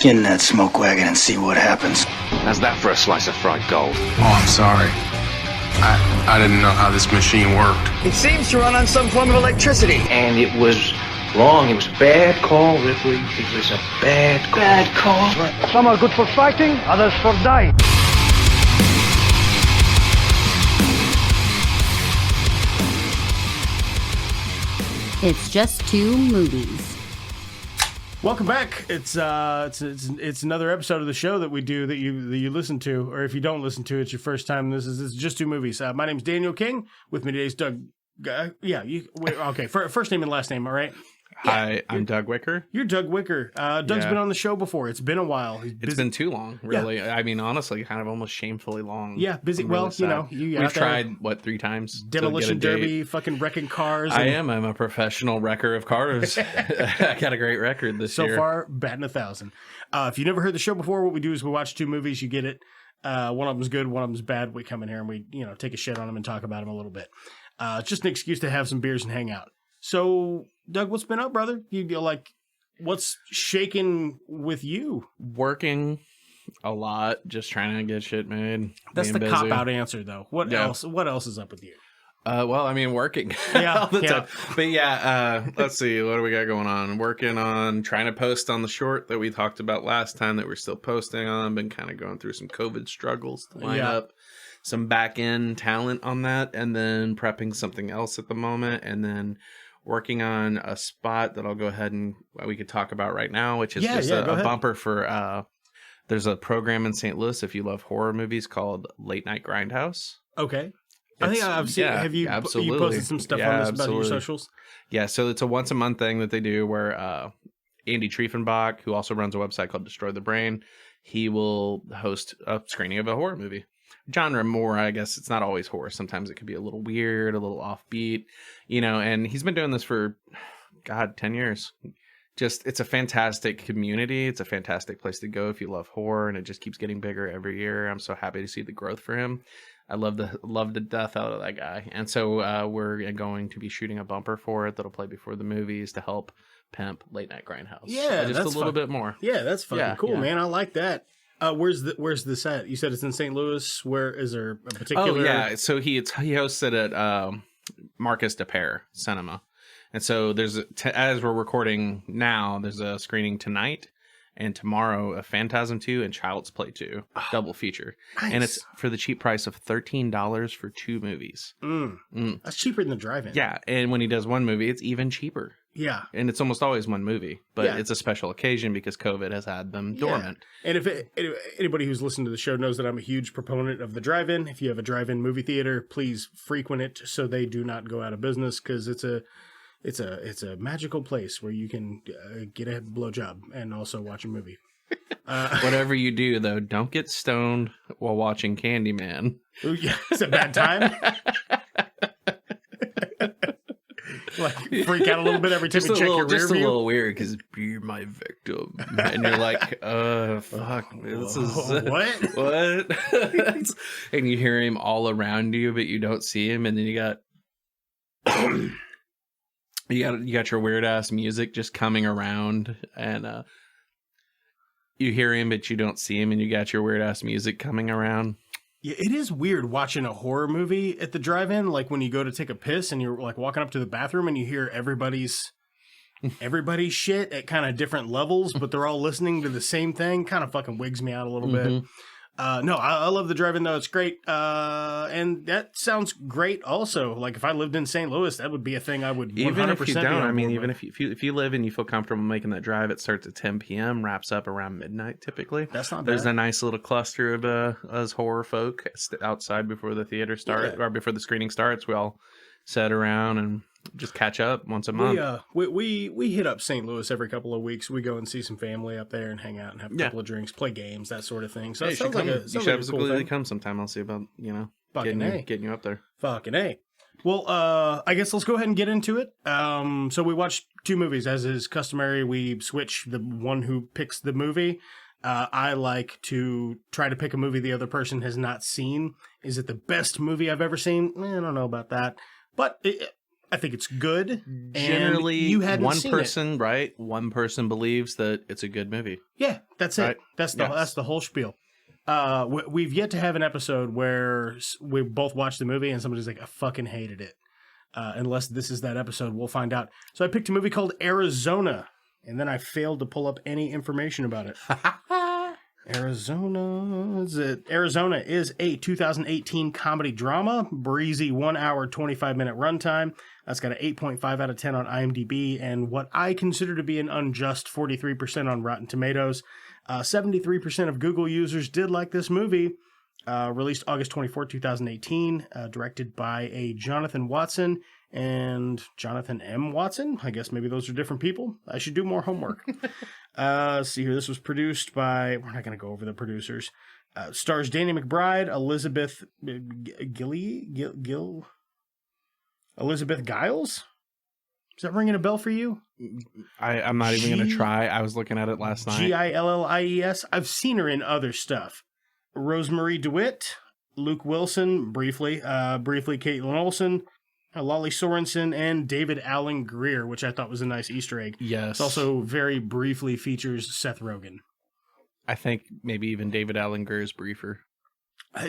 Skin that smoke wagon and see what happens. How's that for a slice of fried gold? Oh, I'm sorry. I didn't know how this machine worked. It seems to run on some form of electricity. And it was wrong. It was a bad call, Ripley. It was a bad call. Bad call. Some are good for fighting, others for dying. It's just two movies. Welcome back. It's another episode of the show that we do that you listen to, or if you don't listen to, it's your first time. This is just two movies. My name's Daniel King. With me today is Doug. Okay. First name and last name. All right. Hi, I'm Doug Wicker. You're Doug Wicker. Doug's been on the show before. It's been a while. It's been too long, really. Yeah. I mean, honestly, kind of almost shamefully long. Yeah, busy. Really well, sad. We've tried, 3 times? Demolition Derby, fucking wrecking cars. I'm a professional wrecker of cars. I got a great record this year. So far, batting 1,000. If you never heard the show before, what we do is we watch two movies. You get it. One of them's good, one of them's bad. We come in here and we, take a shit on them and talk about them a little bit. It's just an excuse to have some beers and hang out. So, Doug, what's been up, brother? What's shaking with you? Working a lot, just trying to get shit made. That's the cop-out answer, though. What else? What else is up with you? Working all the time. But let's see. What do we got going on? Working on trying to post on the short that we talked about last time that we're still posting on. Been kind of going through some COVID struggles to line up some back-end talent on that, and then prepping something else at the moment, and then working on a spot that I'll go ahead and we could talk about right now, which is a bumper for there's a program in St. Louis, if you love horror movies, called Late Night Grindhouse. Okay. I think I've seen. Have you? Absolutely. You posted some stuff on this about your socials? Yeah. So it's a once a month thing that they do where Andy Triefenbach, who also runs a website called Destroy the Brain, he will host a screening of a horror movie. Genre more, I guess. It's not always horror. Sometimes it could be a little weird, a little offbeat, and he's been doing this for 10 years. Just, it's a fantastic community. It's a fantastic place to go if you love horror, and it just keeps getting bigger every year. I'm so happy to see the growth for him. I love the death out of that guy. And so we're going to be shooting a bumper for it that'll play before the movies to help pimp Late Night Grindhouse. Yeah, just a little bit more. Yeah, that's fucking cool, man. I like that. Where's this at? You said it's in St. Louis. Where is there a particular? Oh yeah, so he hosted at Marcus de Pere Cinema, and so there's as we're recording now, there's a screening tonight and tomorrow of Phantasm 2 and Child's Play 2 double feature, nice. And it's for the cheap price of $13 for 2 movies. That's cheaper than the drive-in. Yeah, and when he does one movie, it's even cheaper. Yeah. And it's almost always one movie, but it's a special occasion because COVID has had them dormant. And if anybody who's listened to the show knows that I'm a huge proponent of the drive-in. If you have a drive-in movie theater, please frequent it so they do not go out of business, because it's a magical place where you can get a blowjob and also watch a movie. Whatever you do, though, don't get stoned while watching Candyman. Ooh, yeah. It's a bad time. Freak out a little bit every time you check your rear view. Just a little weird because you're my victim, and you're like, fuck, this is what? And you hear him all around you, but you don't see him, and then you got your weird ass music just coming around, and you hear him, but you don't see him, and you got your weird ass music coming around. Yeah, it is weird watching a horror movie at the drive-in, like when you go to take a piss and you're like walking up to the bathroom and you hear everybody's shit at kind of different levels, but they're all listening to the same thing. Kind of fucking wigs me out a little bit. No, I love the drive-in though. It's great. And that sounds great also. Like if I lived in St. Louis, that would be a thing I would 100% even if you don't, I mean, even with. if you live and you feel comfortable making that drive, it starts at 10 p.m., wraps up around midnight typically. That's not bad. There's a nice little cluster of us horror folk outside before the theater starts, or before the screening starts. We all sit around and just catch up once a month. We hit up St. Louis every couple of weeks. We go and see some family up there and hang out and have a couple of drinks, play games, that sort of thing. So hey, it sounds like a you should absolutely come sometime. I'll see about getting you up there. Fucking A. Well, I guess let's go ahead and get into it. So we watched two movies, as is customary. We switch the one who picks the movie. I like to try to pick a movie the other person has not seen. Is it the best movie I've ever seen? I don't know about that, but I think it's good. Generally, you hadn't one seen person, right? One person believes that it's a good movie. Yeah, that's it. Right? That's the whole spiel. We've yet to have an episode where we both watched the movie and somebody's like, I fucking hated it. Unless this is that episode, we'll find out. So I picked a movie called Arizona, and then I failed to pull up any information about it. Arizona is a 2018 comedy drama, breezy 1 hour, 25-minute runtime. That's got an 8.5 out of 10 on IMDb, and what I consider to be an unjust 43% on Rotten Tomatoes. 73% of Google users did like this movie. Released August 24, 2018, directed by a Jonathan Watson and Jonathan M. Watson. I guess maybe those are different people. I should do more homework. See here. This was produced by, we're not going to go over the producers. Stars Danny McBride, Elizabeth Elizabeth Giles? Is that ringing a bell for you? I'm not even going to try. I was looking at it last night. Gillies. I've seen her in other stuff. Rosemary DeWitt, Luke Wilson, briefly Caitlin Olsen, Lolly Sorensen, and David Allen Greer, which I thought was a nice Easter egg. Yes. It also very briefly features Seth Rogen. I think maybe even David Allen Greer is briefer.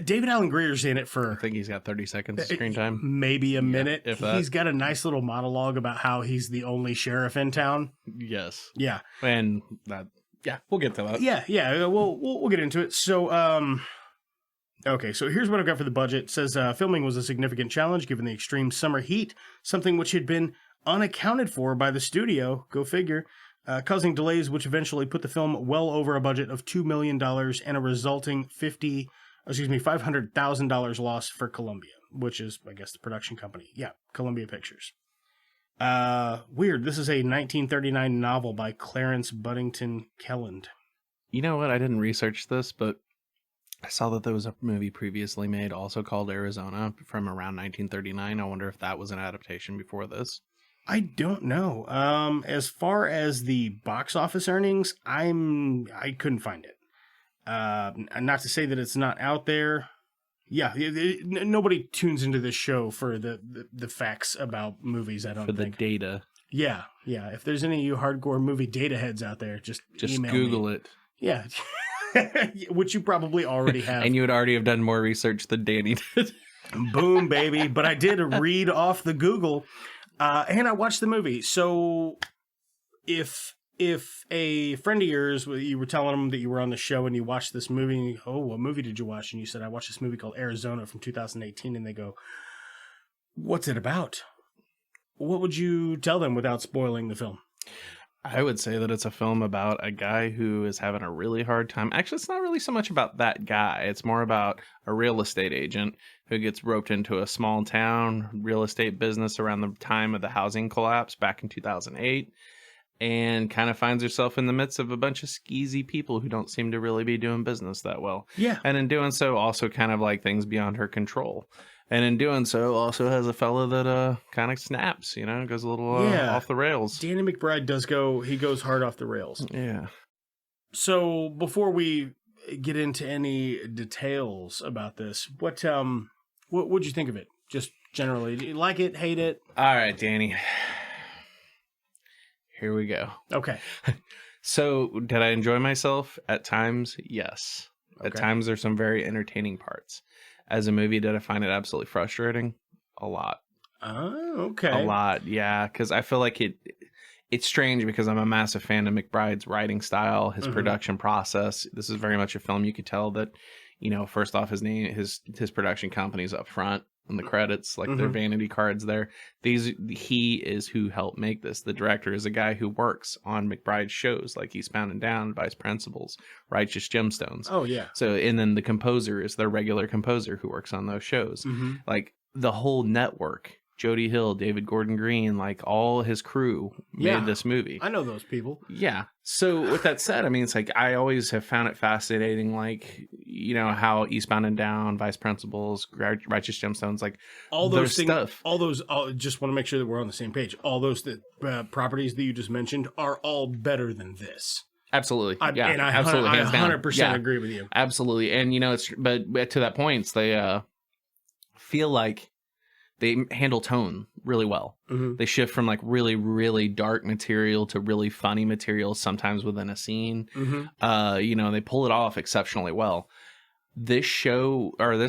David Allen Greer's in it for... I think he's got 30 seconds of screen time. Maybe a minute. If that. He's got a nice little monologue about how he's the only sheriff in town. Yes. Yeah. And that... Yeah, we'll get to that. Yeah. We'll get into it. So, okay, so here's what I've got for the budget. It says filming was a significant challenge given the extreme summer heat, something which had been unaccounted for by the studio, go figure, causing delays which eventually put the film well over a budget of $2 million and a resulting $500,000 loss for Columbia, which is, I guess, the production company. Yeah, Columbia Pictures. Weird. This is a 1939 novel by Clarence Buddington Kelland. You know what? I didn't research this, but I saw that there was a movie previously made also called Arizona from around 1939. I wonder if that was an adaptation before this. I don't know. As far as the box office earnings, I couldn't find it. Not to say that it's not out there. Yeah, nobody tunes into this show for the facts about movies, I don't think. For the data. Yeah. If there's any of you hardcore movie data heads out there, just email Google me. it. Yeah. Which you probably already have. And you would already have done more research than Danny did. Boom, baby. But I did read off the Google, and I watched the movie. So if a friend of yours, you were telling them that you were on the show and you watched this movie, what movie did you watch? And you said, I watched this movie called Arizona from 2018. And they go, what's it about? What would you tell them without spoiling the film? I would say that it's a film about a guy who is having a really hard time. Actually, it's not really so much about that guy. It's more about a real estate agent who gets roped into a small town real estate business around the time of the housing collapse back in 2008. And kind of finds herself in the midst of a bunch of skeezy people who don't seem to really be doing business that well. Yeah. And in doing so, also kind of like things beyond her control. And in doing so, also has a fella that kind of snaps, goes a little off the rails. Danny McBride goes hard off the rails. Yeah. So before we get into any details about this, what'd you think of it? Just generally, do you like it, hate it? All right, Danny. Here we go. Okay. So, did I enjoy myself? At times, yes. Okay. At times, there's some very entertaining parts. As a movie, did I find it absolutely frustrating? A lot. Oh, okay. A lot, yeah. Because I feel like it's strange because I'm a massive fan of McBride's writing style, his production process. This is very much a film you could tell that, first off, his production company's up front in the credits, like their vanity cards there. He is who helped make this. The director is a guy who works on McBride's shows, like Eastbound and Down, Vice Principals, Righteous Gemstones. Oh yeah. So, and then the composer is their regular composer who works on those shows. Like the whole network, Jody Hill, David Gordon Green, like all his crew made this movie. I know those people. Yeah. So with that said, I mean, it's like I always have found it fascinating, like, how Eastbound and Down, Vice Principals, Righteous Gemstones, like all those things, stuff. Just want to make sure that we're on the same page. All those properties that you just mentioned are all better than this. Absolutely. And I absolutely. 100% agree with you. Absolutely. And, but to that point, they feel like they handle tone really well. Mm-hmm. They shift from like really, really dark material to really funny material sometimes within a scene. Mm-hmm. They pull it off exceptionally well. This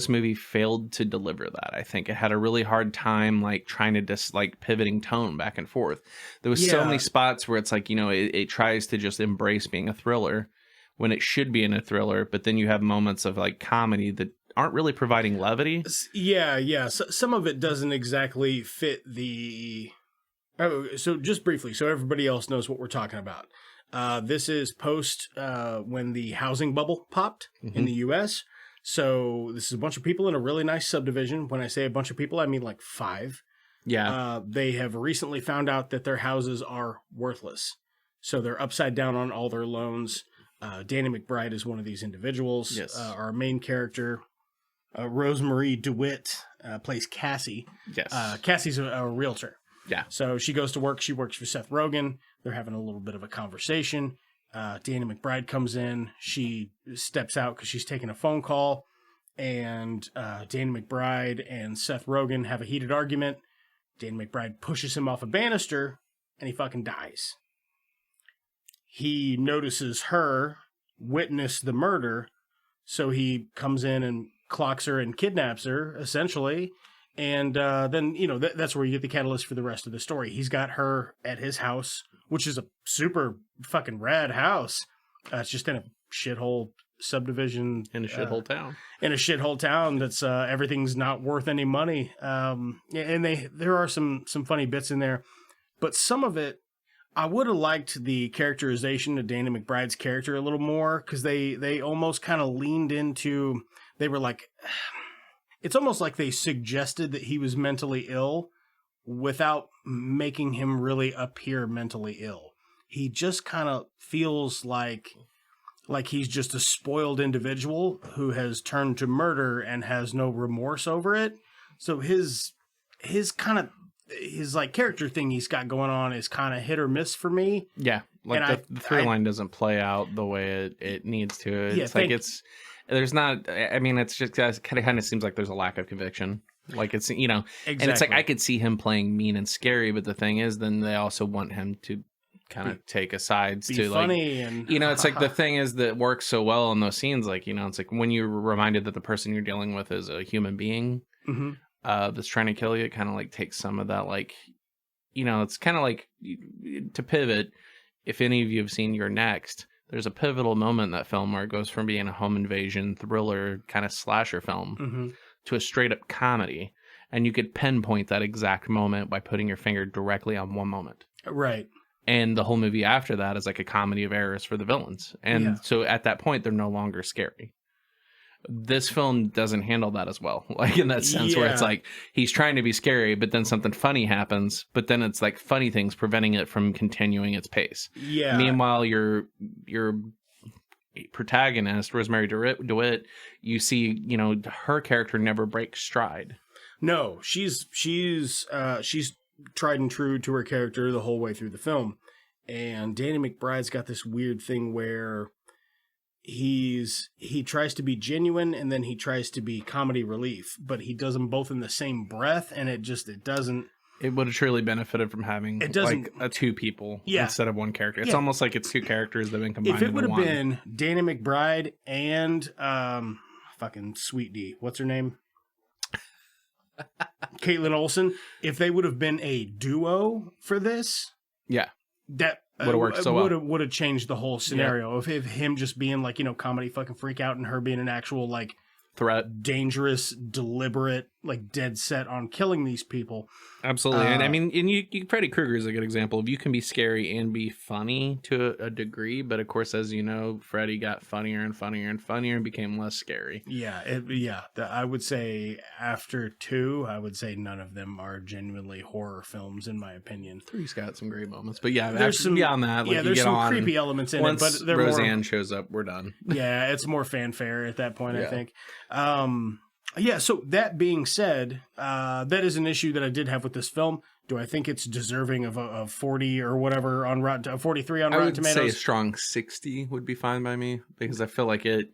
movie failed to deliver that. I think it had a really hard time like trying to pivoting tone back and forth. There was so many spots where it's like, it tries to just embrace being a thriller when it should be in a thriller, but then you have moments of like comedy that aren't really providing levity. Yeah. So, some of it doesn't exactly fit the... Oh, so just briefly, so everybody else knows what we're talking about. This is post when the housing bubble popped in the U.S., so this is a bunch of people in a really nice subdivision. When I say a bunch of people, I mean like 5. Yeah. They have recently found out that their houses are worthless. So they're upside down on all their loans. Danny McBride is one of these individuals. Yes. Our main character, Rosemarie DeWitt, plays Cassie. Yes. Cassie's a realtor. Yeah. So she goes to work. She works for Seth Rogen. They're having a little bit of a conversation. Danny McBride comes in. She steps out because she's taking a phone call. And Danny McBride and Seth Rogen have a heated argument. Danny McBride pushes him off a banister, and he fucking dies. He notices her witness the murder, so he comes in and clocks her and kidnaps her, essentially. And then, that's where you get the catalyst for the rest of the story. He's got her at his house, which is a super fucking rad house. It's just in a shithole subdivision. In a shithole town. In a shithole town that's everything's not worth any money. And there are some funny bits in there. But some of it, I would have liked the characterization of Danny McBride's character a little more, because they almost kind of leaned into... They were like... It's almost like they suggested that he was mentally ill without making him really appear mentally ill. He just kind of feels like he's just a spoiled individual who has turned to murder and has no remorse over it. So his like character thing he's got going on is kind of hit or miss for me. Yeah, like the through line doesn't play out the way it needs to. It's there's not. I mean, it's just kind of seems like there's a lack of conviction. Like it's exactly. And it's like I could see him playing mean and scary, but the thing is, then they also want him to kind of take a sides to funny like and it's like the thing is that works so well in those scenes. Like it's like when you're reminded that the person you're dealing with is a human being that's trying to kill you, it kind of like takes some of that like it's kind of like to pivot. If any of you have seen You're Next, there's a pivotal moment in that film where it goes from being a home invasion thriller kind of slasher film to a straight up comedy. And you could pinpoint that exact moment by putting your finger directly on one moment. Right. And the whole movie after that is like a comedy of errors for the villains. And so at that point, they're no longer scary. This film doesn't handle that as well. Like in that sense where it's like he's trying to be scary, but then something funny happens, but then it's like funny things preventing it from continuing its pace. Yeah. Meanwhile, your protagonist, Rosemary DeWitt, you see, her character never breaks stride. No, she's tried and true to her character the whole way through the film. And Danny McBride's got this weird thing where he tries to be genuine and then he tries to be comedy relief, but he does them both in the same breath, and it doesn't. It would have truly benefited from having like two people instead of one character. It's almost like it's two characters that have been combined. If it would have one. been Danny McBride and fucking Sweet D, what's her name? Caitlin Olsen. If they would have been a duo for this, that would have worked so well. Would have changed the whole scenario. If him just being like comedy fucking freak out, and her being an actual like threat, dangerous, deliberate, like dead set on killing these people. Absolutely. And I mean, and Freddy Krueger is a good example of you can be scary and be funny to a degree, but of course, as you know, Freddy got funnier and funnier and funnier and became less scary. I would say after 2, I would say none of them are genuinely horror films in my opinion. 3's got some great moments, but there's some beyond that, like there's you get some on, creepy elements in it, but they're Roseanne shows up, we're done. It's more fanfare at that point, I think. So that being said, that is an issue that I did have with this film. Do I think it's deserving of a 40 or whatever on 43 on Rotten Tomatoes? I would say a strong 60 would be fine by me, because I feel like it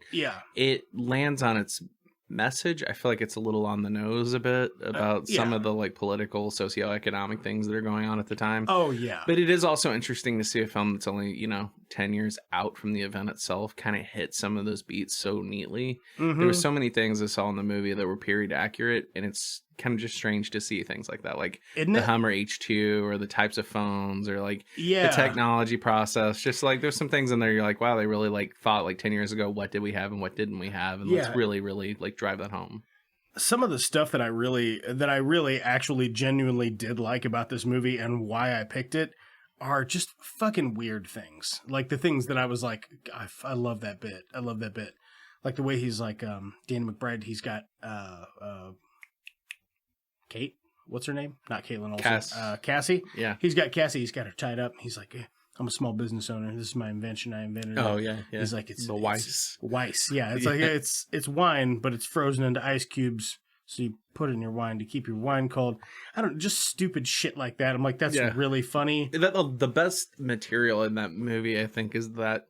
lands on its message, I feel like it's a little on the nose a bit about some of the like political, socioeconomic things that are going on at the time. Oh, yeah. But it is also interesting to see a film that's only, 10 years out from the event itself kind of hit some of those beats so neatly. There were so many things I saw in the movie that were period accurate, and it's kind of just strange to see things like that, like the Hummer H2 or the types of phones or like the technology process. Just like there's some things in there you're like, wow, they really like thought like 10 years ago, what did we have and what didn't we have? And let's really, really like drive that home. Some of the stuff that I really actually genuinely did like about this movie and why I picked it are just fucking weird things. Like the things that I was like, I love that bit. I love that bit. Like the way he's like, Danny McBride, he's got, Kate, what's her name? Not Caitlin Olsen. Cassie. Yeah. He's got Cassie. He's got her tied up. He's like, I'm a small business owner. This is my invention. I invented it. Oh yeah. He's like, it's the Weiss. Weiss. Yeah. It's like it's wine, but it's frozen into ice cubes. So you put it in your wine to keep your wine cold. Just stupid shit like that. I'm like, that's really funny. The best material in that movie, I think, is that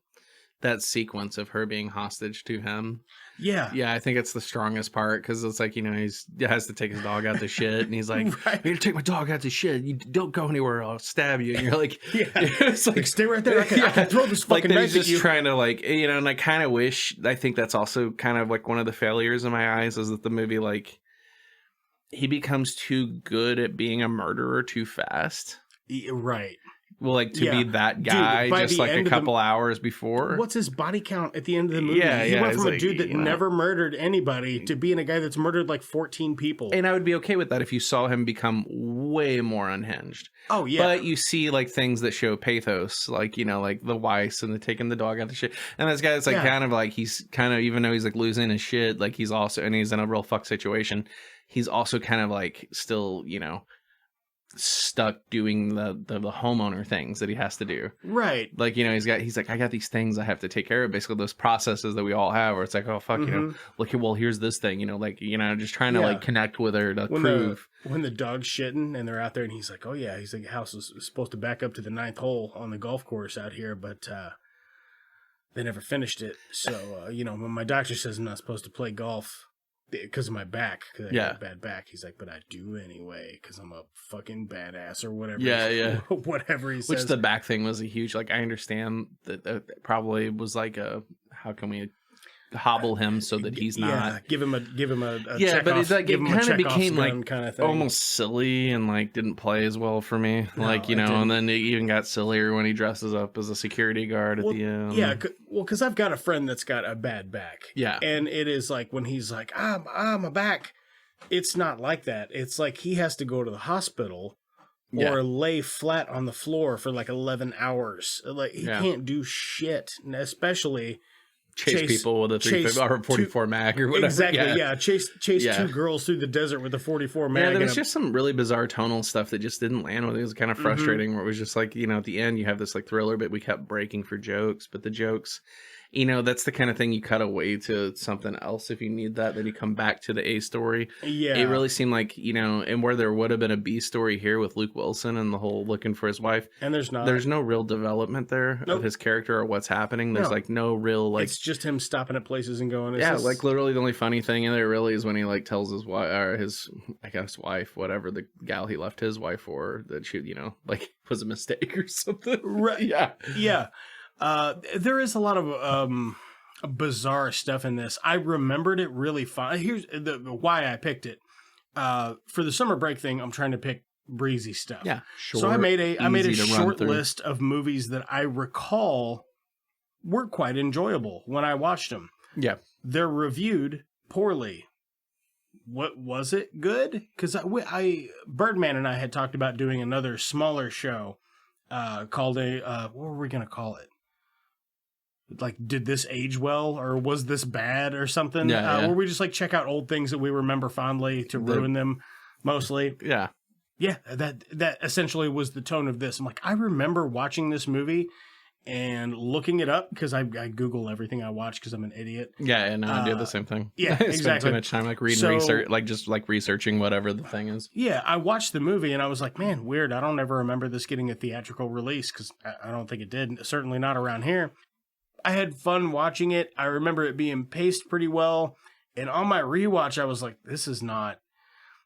sequence of her being hostage to him. Yeah. Yeah, I think it's the strongest part because it's like, he has to take his dog out to shit. And he's like, I'm going to take my dog out to shit. You don't go anywhere. I'll stab you. And you're like, it's like, stay right there. I can throw this fucking knife at you. Just trying to like, and I kind of I think that's also kind of like one of the failures in my eyes is that the movie, like, he becomes too good at being a murderer too fast. Right. Well, like to be that guy just like a couple hours before. What's his body count at the end of the movie? He went from a dude that never murdered anybody to being a guy that's murdered like 14 people. And I would be okay with that if you saw him become way more unhinged. Oh, yeah. But you see like things that show pathos, like, like the Weiss and the taking the dog out the shit. And this guy's like kind of like, he's kind of, even though he's like losing his shit, like he's also, and he's in a real fuck situation. He's also kind of like still, stuck doing the homeowner things that he has to do. Right. Like, he's like, I got these things I have to take care of. Basically those processes that we all have where it's like, oh fuck, look at, well, here's this thing, just trying to like connect with her to prove. When the dog's shitting and they're out there and he's like, oh yeah, he's like, the house is supposed to back up to the 9th hole on the golf course out here, but they never finished it. So, when my doctor says I'm not supposed to play golf because of my back, because I got a bad back. He's like, but I do anyway, because I'm a fucking badass or whatever. Whatever he says. Which the back thing was a huge, like, I understand that probably was like how can we hobble him so that he's not give him a but it's like it kind of became like kind of thing. Almost silly and like didn't play as well for me. And then it even got sillier when he dresses up as a security guard at the end. Yeah, well, because I've got a friend that's got a bad back. Yeah, and it is like when he's like, I'm a back. It's not like that. It's like he has to go to the hospital or lay flat on the floor for like 11 hours. Like he can't do shit, and especially chase people with a 44 mag or whatever. Exactly, chase 2 girls through the desert with a 44 mag. Yeah, there was just some really bizarre tonal stuff that just didn't land with it. It was kind of frustrating where it was just like, at the end you have this like thriller bit we kept breaking for jokes, but the jokes, that's the kind of thing you cut away to something else if you need that. Then you come back to the A story. Yeah. It really seemed like, and where there would have been a B story here with Luke Wilson and the whole looking for his wife. And there's no real development there of his character or what's happening. There's like no real like. It's just him stopping at places and going. Like literally the only funny thing in there really is when he like tells his wife or his, I guess, wife, whatever, the gal he left his wife for, that she, like was a mistake or something. Right. Yeah. Yeah. There is a lot of bizarre stuff in this. I remembered it really fine. Here's why I picked it. For the summer break thing, I'm trying to pick breezy stuff. Yeah, short, so I made a short list of movies that I recall were quite enjoyable when I watched them. Yeah, they're reviewed poorly. What was it good? Because Birdman and I had talked about doing another smaller show called what were we going to call it? Like, did this age well, or was this bad, or something? Where we just like check out old things that we remember fondly to ruin them, mostly. Yeah, that essentially was the tone of this. I'm like, I remember watching this movie and looking it up because I Google everything I watch because I'm an idiot. Yeah, and I do the same thing. Yeah, I exactly. spend too much time like reading research, like just like researching whatever the thing is. Yeah, I watched the movie and I was like, man, weird. I don't ever remember this getting a theatrical release because I don't think it did. Certainly not around here. I had fun watching it. I remember it being paced pretty well. And on my rewatch, I was like, this is not.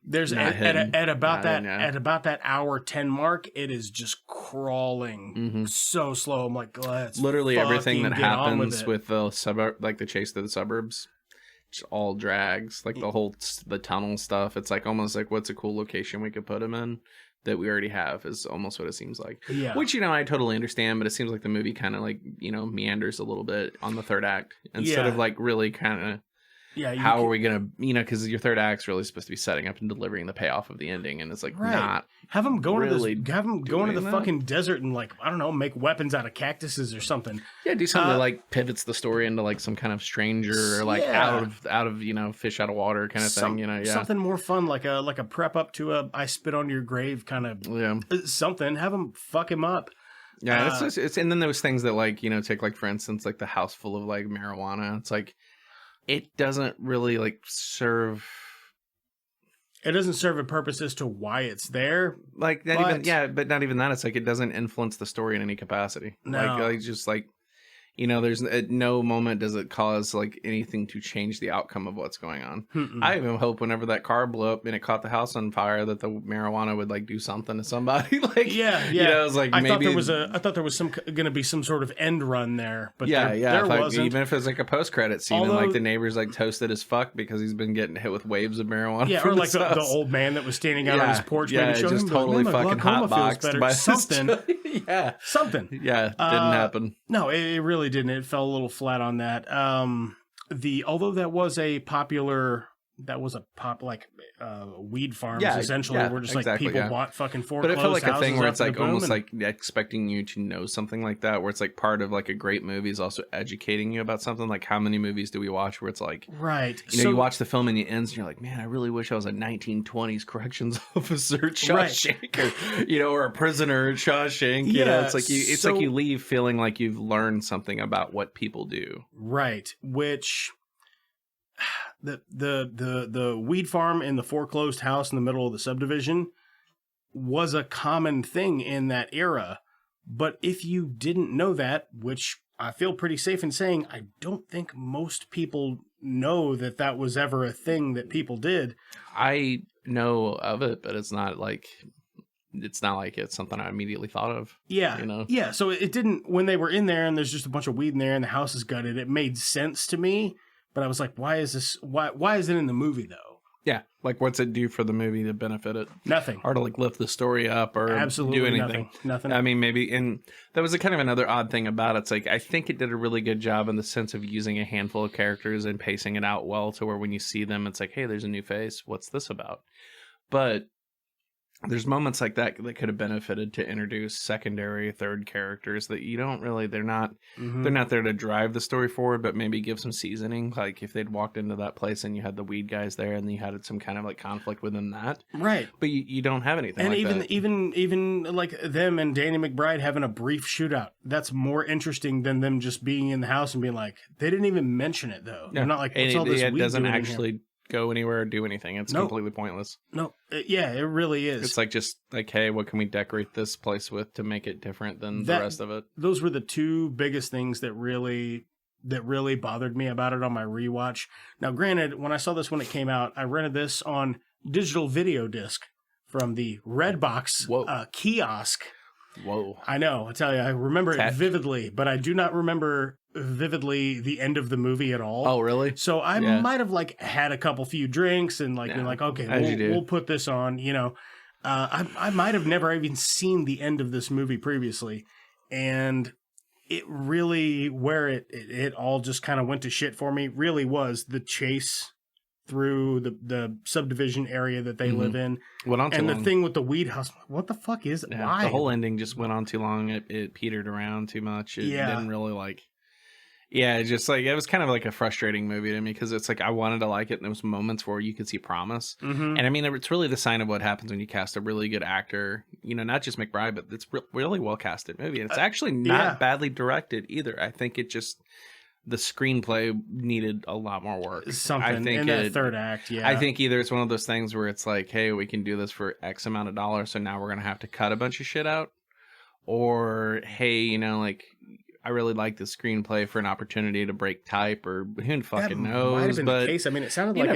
There's Not at about not that hour 10 mark, it is just crawling so slow. I'm like, let's literally everything that fucking get on happens it. with the suburb, like the chase through the suburbs, just all drags. Like the tunnel stuff. It's like almost like what's a cool location we could put him in that we already have is almost what it seems like. Yeah. Which, I totally understand, but it seems like the movie kind of like, meanders a little bit on the third act instead of like really kind of. Yeah, how are we gonna, because your third act's really supposed to be setting up and delivering the payoff of the ending, and it's like not. Have them go really into have them go into the that. fucking desert and like I don't know, make weapons out of cactuses or something. Yeah, do something that like pivots the story into like some kind of stranger or like out of fish out of water kind of thing. Something more fun, like a prep up to a I spit on your grave kind of something. Have them fuck him up. Yeah, it's and then those things that like take like for instance like the house full of like marijuana. It's like. It doesn't really like serve. It doesn't serve a purpose as to why it's there. Like not even but not even that. It's like it doesn't influence the story in any capacity. No. Like just like there's at no moment does it cause like anything to change the outcome of what's going on. I even hope whenever that car blew up and it caught the house on fire that the marijuana would like do something to somebody. Like it was like I maybe thought there was going to be some sort of end run there, but there like, wasn't. Even if it's like a post credit scene and like the neighbor's like toasted as fuck because he's been getting hit with waves of marijuana. Yeah, or like the old man that was standing out on his porch. Yeah, maybe just totally fucking hotboxed by something. Something. Yeah, didn't happen. No, it really didn't. It fell a little flat on that. Although that was a popular, weed farms essentially, where just like people bought fucking foreclosed houses. But it felt like a thing where it's like almost like expecting you to know something like that, where it's like part of like a great movie is also educating you about something. Like how many movies do we watch where it's like, right? You watch the film and it ends and you're like, man, I really wish I was a 1920s corrections officer at Shawshank, or a prisoner at Shawshank. It's like you leave feeling like you've learned something about what people do. Right, which. The weed farm in the foreclosed house in the middle of the subdivision was a common thing in that era. But if you didn't know that, which I feel pretty safe in saying, I don't think most people know that was ever a thing that people did. I know of it, but it's not like it's something I immediately thought of. Yeah. Yeah. So it didn't, when they were in there and there's just a bunch of weed in there and the house is gutted, it made sense to me. But I was like, why is it in the movie though? Yeah. Like what's it do for the movie to benefit it? Nothing. Or to like lift the story up or do anything. Nothing. I mean, maybe, and that was a kind of another odd thing about it. It's like, I think it did a really good job in the sense of using a handful of characters and pacing it out well to where when you see them, it's like, hey, there's a new face. What's this about? But there's moments like that could have benefited to introduce secondary, third characters that you don't really, they're not there to drive the story forward, but maybe give some seasoning. Like if they'd walked into that place and you had the weed guys there and you had some kind of like conflict within that. Right. But you don't have anything and like that. even like them and Danny McBride having a brief shootout. That's more interesting than them just being in the house and being like, they didn't even mention it though. They're not like, what's all this weed doesn't doing actually go anywhere or do anything. It's completely pointless. No, it really is. It's like just like, hey, what can we decorate this place with to make it different than the rest of it? Those were the two biggest things that really bothered me about it on my rewatch. Now, granted, when I saw this when it came out, I rented this on digital video disc from the Redbox kiosk. Whoa. I know. I tell you, I remember it vividly, but I do not remember vividly the end of the movie at all. Oh, really? So I might have like had a few drinks and like been like, okay, we'll put this on, I might have never even seen the end of this movie previously. And it really, where it all just kind of went to shit for me, really was the chase through the subdivision area that they live in. Went on too long. The thing with the weed house, what the fuck is it? Yeah, why? The whole ending just went on too long. It petered around too much. It didn't really like... Yeah, it just like, it was kind of like a frustrating movie to me because it's like I wanted to like it and there was moments where you could see promise. And I mean, it's really the sign of what happens when you cast a really good actor, not just McBride, but it's really well casted movie. And it's actually not badly directed either. I think it just... The screenplay needed a lot more work. Something in that third act, I think either it's one of those things where it's like, hey, we can do this for X amount of dollars, so now we're going to have to cut a bunch of shit out. Or, hey, like, I really like the screenplay for an opportunity to break type, or who fucking knows. Might have been but the case. I mean, it sounded like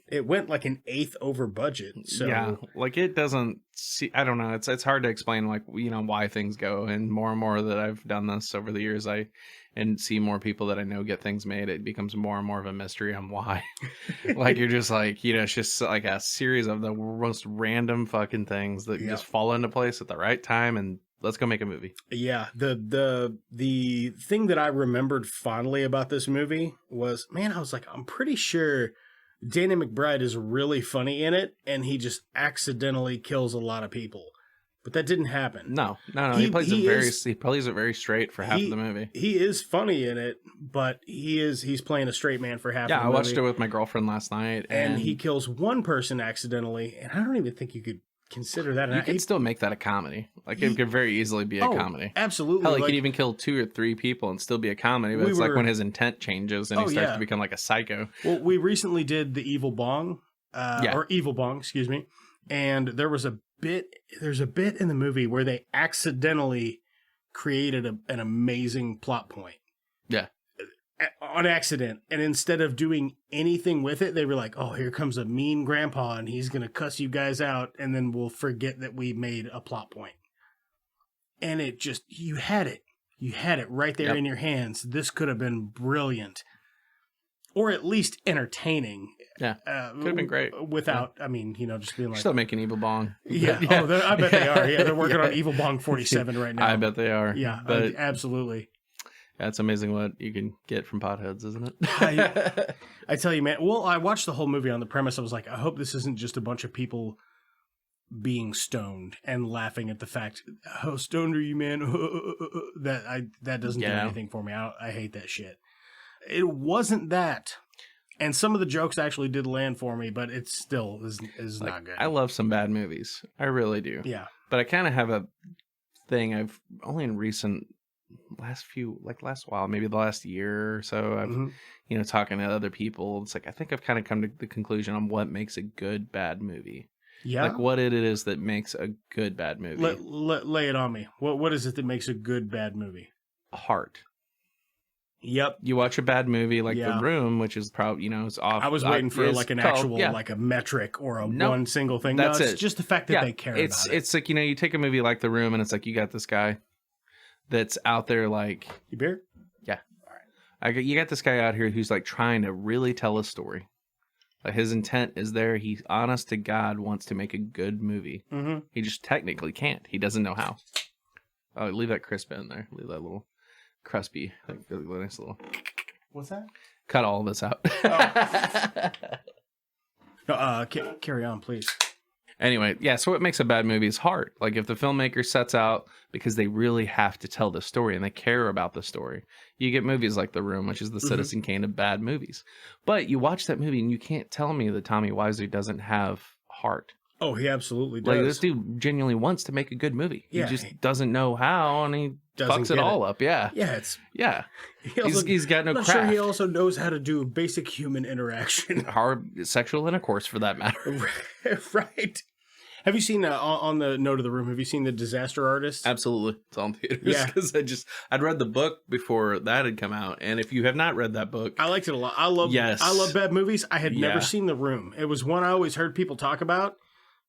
it went like an eighth over budget. So yeah, like it doesn't see. I don't know. It's hard to explain like why things go. And more that I've done this over the years, and see more people that I know get things made, it becomes more and more of a mystery on why. Like you're just like, it's just like a series of the most random fucking things that just fall into place at the right time, and let's go make a movie. Yeah, the thing that I remembered fondly about this movie was, man, I was like, I'm pretty sure Danny McBride is really funny in it, and he just accidentally kills a lot of people. But that didn't happen. No. He plays it very straight for half of the movie. He is funny in it, but he's playing a straight man for half of the movie. Yeah, I watched it with my girlfriend last night. And he kills one person accidentally, and I don't even think you could consider that. You could still make that a comedy. Like, it could very easily be a comedy. Absolutely. Hell, he could even kill 2 or 3 people and still be a comedy, but it's like when his intent changes and he starts to become like a psycho. Well, we recently did the Evil Bong, or Evil Bong, excuse me, and there's a bit in the movie where they accidentally created an amazing plot point. Yeah. On accident. And instead of doing anything with it, they were like, oh, here comes a mean grandpa and he's going to cuss you guys out. And then we'll forget that we made a plot point. And it just, you had it right there in your hands. This could have been brilliant. Or at least entertaining. Yeah, could have been great. Without, I mean, just being like... Still making Evil Bong. Yeah, oh, I bet they are. Yeah, they're working on Evil Bong 47 right now. I bet they are. Yeah, but absolutely. That's amazing what you can get from potheads, isn't it? I tell you, man. Well, I watched the whole movie on the premise. I was like, I hope this isn't just a bunch of people being stoned and laughing at the fact, how stoned are you, man? That doesn't do anything for me. I hate that shit. It wasn't that. And some of the jokes actually did land for me, but it still is not good. I love some bad movies. I really do. Yeah. But I kind of have a thing I've only in last while, maybe the last year or so, I've, talking to other people. It's like, I think I've kind of come to the conclusion on what makes a good bad movie. Yeah. Like what it is that makes a good bad movie. Lay it on me. What is it that makes a good bad movie? Heart. Yep. You watch a bad movie like The Room, which is probably, it's off. I was waiting for like an actual, like a metric or one single thing. That's it's just the fact that they care about it. It's like, you take a movie like The Room and it's like, you got this guy that's out there like... You beer? Yeah. All right. You got this guy out here who's like trying to really tell a story. Like his intent is there. He, honest to God, wants to make a good movie. Mm-hmm. He just technically can't. He doesn't know how. Oh, leave that crisp in there. Leave that little... Crispy, like really nice little. What's that? Cut all of this out. No, carry on, please. Anyway, yeah. So what makes a bad movie is heart. Like if the filmmaker sets out because they really have to tell the story and they care about the story, you get movies like The Room, which is the Citizen Kane of bad movies. But you watch that movie and you can't tell me that Tommy Wiseau doesn't have heart. Oh, he absolutely does. Like this dude genuinely wants to make a good movie. Yeah, he just doesn't know how, and he fucks it all up. Yeah, yeah. He's got no craft. I'm sure he also knows how to do basic human interaction, hard sexual intercourse for that matter. Right. Have you seen on the note of The Room? Have you seen The Disaster Artist? Absolutely, it's on theaters. Yeah, because I'd read the book before that had come out, and if you have not read that book, I liked it a lot. I love bad movies. I had never seen The Room. It was one I always heard people talk about.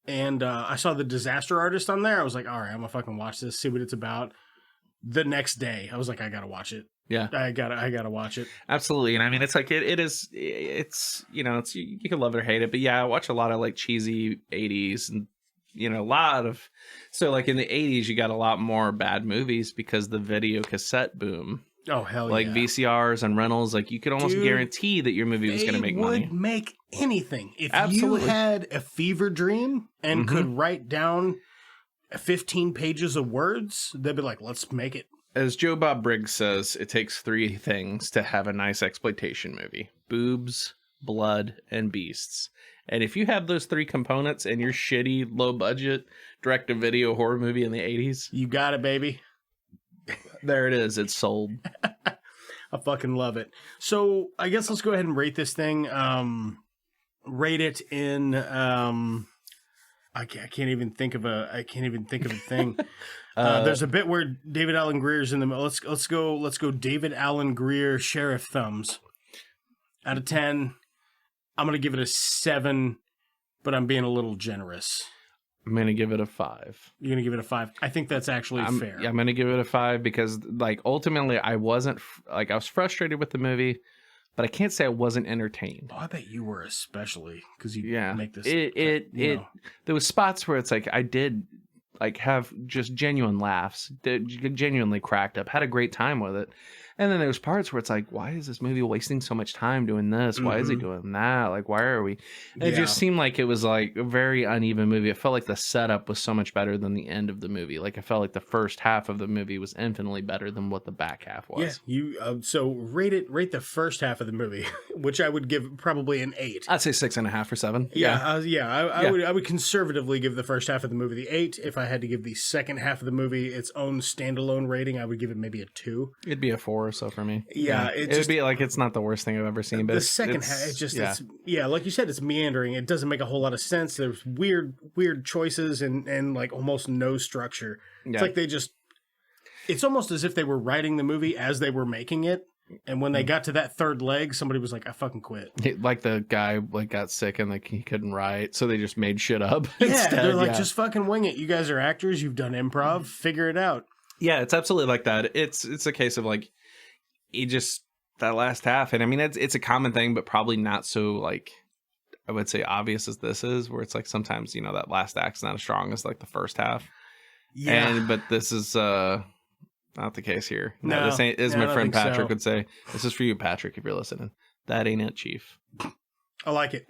And I saw The Disaster Artist on there. I was like, all right, I'm going to fucking watch this, see what it's about. The next day, I was like, I got to watch it. Yeah. I gotta watch it. Absolutely. And I mean, it's like, it's you can love it or hate it. But yeah, I watch a lot of like cheesy 80s and, a lot of, so like in the 80s, you got a lot more bad movies because the video cassette boom. Oh, hell like VCRs and rentals, like you could almost guarantee that your movie was going to make money. Would make anything. If you had a fever dream and could write down 15 pages of words, they'd be like, let's make it. As Joe Bob Briggs says, it takes 3 things to have a nice exploitation movie: boobs, blood, and beasts. And if you have those 3 components in your shitty, low-budget, direct-to-video horror movie in the 80s... You got it, baby. There it is. It's sold. I fucking love it. So I guess let's go ahead and rate this thing. Rate it in... I can't even think of a thing. There's a bit where David Alan Greer's in the middle. Let's go David Alan Greer Sheriff Thumbs. Out of 10, I'm gonna give it a 7, but I'm being a little generous. I'm gonna give it a 5. You're gonna give it a 5. I think that's actually fair. Yeah, I'm gonna give it a 5 because, like, ultimately, I was frustrated with the movie, but I can't say I wasn't entertained. Oh, I bet you were, especially because you make this. There was spots where it's like I did like have just genuine laughs, genuinely cracked up, had a great time with it. And then there's parts where it's like, why is this movie wasting so much time doing this? Why is he doing that? Like, why are we? It just seemed like it was like a very uneven movie. It felt like the setup was so much better than the end of the movie. Like, I felt like the first half of the movie was infinitely better than what the back half was. Yeah, you so rate the first half of the movie, which I would give probably an 8. I'd say 6.5 or 7. I would conservatively give the first half of the movie the 8. If I had to give the second half of the movie its own standalone rating, I would give it maybe a 2. It'd be a 4 or so for me. Yeah, it would be like, it's not the worst thing I've ever seen. But the second half, it's like you said, it's meandering. It doesn't make a whole lot of sense. There's weird choices and like almost no structure. It's like it's almost as if they were writing the movie as they were making it. And when they got to that third leg, somebody was like, I fucking quit. Like the guy got sick and like he couldn't write, so they just made shit up. Yeah, instead. They're like, just fucking wing it. You guys are actors. You've done improv. Figure it out. Yeah, it's absolutely like that. It's a case of like, that last half, and I mean it's a common thing, but probably not so, like, I would say obvious as this is, where it's like sometimes that last act's not as strong as like the first half. But this is not the case here. No, this ain't, as my friend Patrick would say. This is for you, Patrick, if you're listening. That ain't it, Chief. I like it,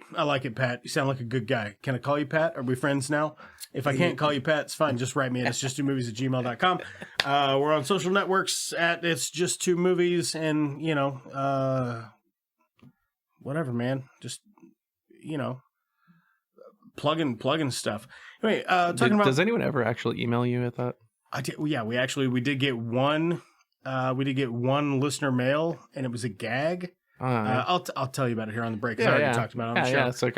Pat. You sound like a good guy. Can I call you Pat? Are we friends now? If I can't call you Pat, it's fine. Just write me at itsjusttwomovies@gmail.com. We're on social networks at It's Just Two Movies, and whatever, man. Just plugging stuff. Anyway, talking about. Does anyone ever actually email you at that? I did. Yeah, we did get one. We did get one listener mail, and it was a gag. I'll tell you about it here on the break because I already talked about it on the show. Yeah, it's like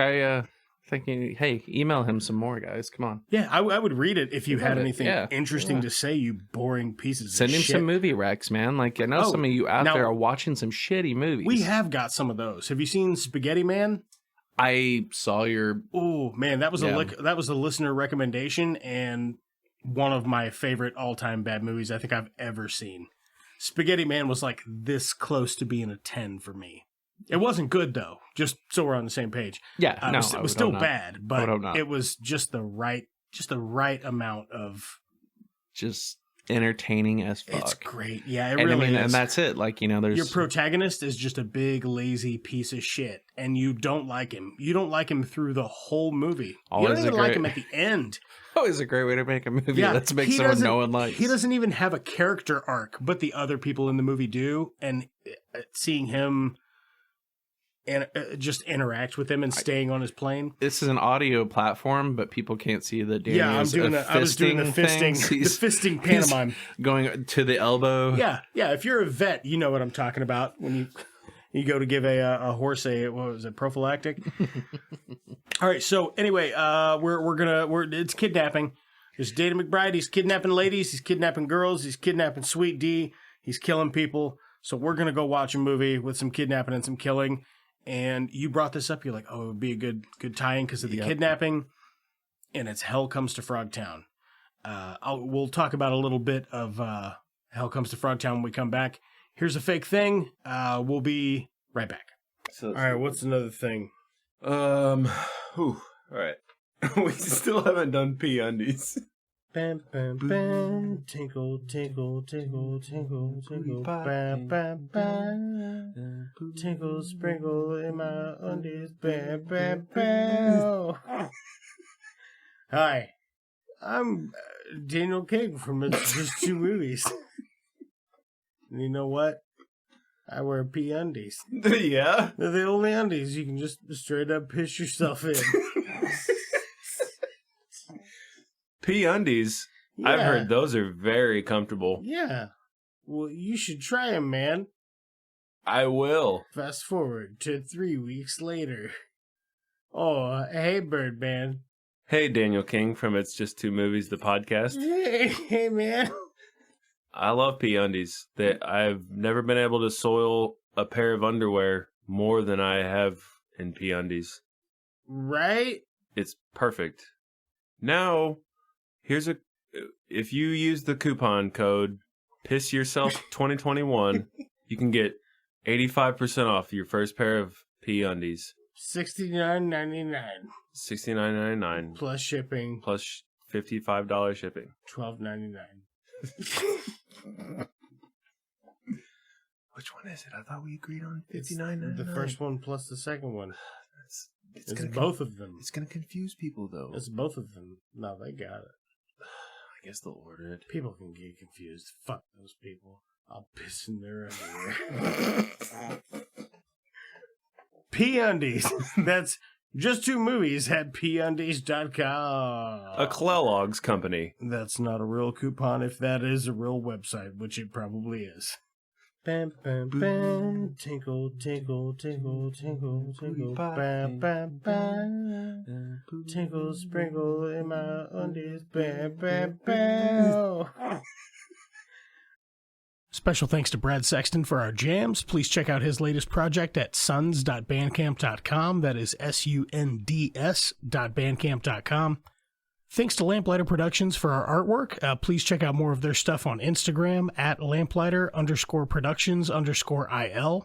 thinking, hey, email him some more, guys. Come on. Yeah, I would read it if you had anything interesting to say, you boring pieces Send of him shit. some movie recs, man. Like, I know some of you out there are watching some shitty movies. We have got some of those. Have you seen Spaghetti Man? I saw your... Oh, man, that was a listener recommendation and one of my favorite all-time bad movies I think I've ever seen. Spaghetti Man was like this close to being a 10 for me. It wasn't good though, just so we're on the same page. Yeah, it was still bad, but it was just the right amount of just entertaining as fuck. It's great. Yeah, it really is. And that's it. Like, there's your protagonist is just a big lazy piece of shit, and you don't like him. You don't like him through the whole movie. You don't even like him at the end. Always a great way to make a movie. Let's make someone no one likes. He doesn't even have a character arc, but the other people in the movie do, and seeing him and just interact with him and staying on his plane. This is an audio platform, but people can't see the Danny. Yeah, I was doing the fisting pantomime, going to the elbow. Yeah. If you're a vet, you know what I'm talking about when you go to give a horse prophylactic. All right, so anyway, it's kidnapping. There's Data McBride. He's kidnapping ladies. He's kidnapping girls. He's kidnapping Sweet D. He's killing people. So we're gonna go watch a movie with some kidnapping and some killing. And you brought this up. You're like, oh, it would be a good tie-in because of the kidnapping. And it's Hell Comes to Frogtown. We'll talk about a little bit of Hell Comes to Frogtown when we come back. Here's a fake thing. We'll be right back. All right, what's another thing? All right. We still haven't done P-Undies. Bam, bam, bam. Tinkle, tinkle, tinkle, tinkle, tinkle. Bam, bam, bam. Tinkle, sprinkle in my undies. Bam, bam, bam. Hi, I'm Daniel King from It's Just Two Movies. And you know what? I wear P-Undies. Yeah? They're the only undies you can just straight up piss yourself in. P-Undies? Yeah. I've heard those are very comfortable. Yeah. Well, you should try them, man. I will. Fast forward to 3 weeks later. Oh, hey, Birdman. Hey, Daniel King from It's Just Two Movies, the podcast. Hey, man. I love PeeUndies. I've never been able to soil a pair of underwear more than I have in PeeUndies. Right? It's perfect. Now, if you use the coupon code Piss Yourself 2021, you can get 85% off your first pair of PeeUndies. $69.99 $69.99 plus shipping. plus $55 shipping. $12.99. Which one is it? I thought we agreed on It's $59.99. the first one plus the second one. It's gonna both of them. It's gonna confuse people though. It's both of them. No, they got it. I guess they'll order it. People can get confused. Fuck those people. I'll piss in their underwear. PeeUndies. That's Just Two Movies at PeeUndies.com. A Kellogg's company. That's not a real coupon if that is a real website, which it probably is. Bam, bam, bam. Tinkle, tinkle, tinkle, tinkle, tinkle. Bam, bam, bam. Tinkle, sprinkle in my undies. Bam, bam, bam. Special thanks to Brad Sexton for our jams. Please check out his latest project at suns.bandcamp.com. That is sunds.bandcamp.com. Thanks to Lamplighter Productions for our artwork. Please check out more of their stuff on Instagram at lamplighter_productions_IL.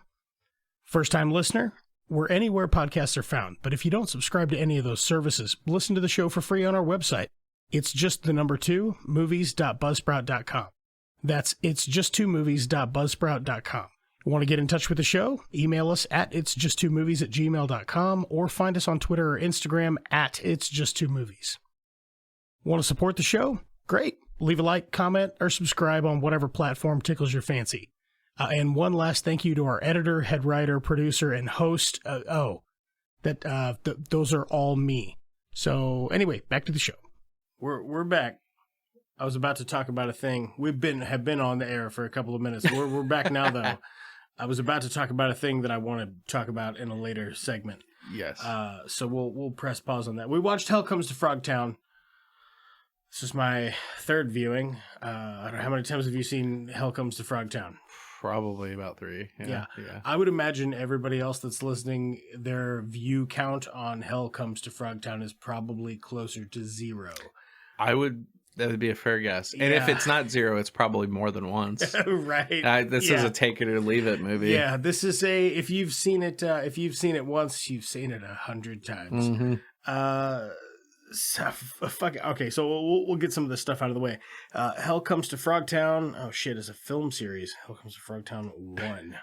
First time listener, we're anywhere podcasts are found. But if you don't subscribe to any of those services, listen to the show for free on our website. It's just the number 2, movies.buzzsprout.com. That's it's just 2movies.buzzsprout.com. Want to get in touch with the show? Email us at itsjust2movies@gmail.com or find us on Twitter or Instagram at itsjust2movies. Want to support the show? Great. Leave a like, comment, or subscribe on whatever platform tickles your fancy. And one last thank you to our editor, head writer, producer, and host. Those are all me. So anyway, back to the show. We're back. I was about to talk about a thing. Have been on the air for a couple of minutes. We're back now, though. I was about to talk about a thing that I want to talk about in a later segment. Yes. So we'll press pause on that. We watched Hell Comes to Frogtown. This is my third viewing. I don't know, how many times have you seen Hell Comes to Frogtown? Probably about 3. Yeah. I would imagine everybody else that's listening, their view count on Hell Comes to Frogtown is probably closer to 0. That would be a fair guess. And if it's not 0, it's probably more than once. Right. This is a take it or leave it movie. Yeah, this is if you've seen it once, you've seen it 100 times. Mm-hmm. Okay, so we'll get some of this stuff out of the way. Hell Comes to Frogtown. Oh shit, it's a film series. Hell Comes to Frogtown 1.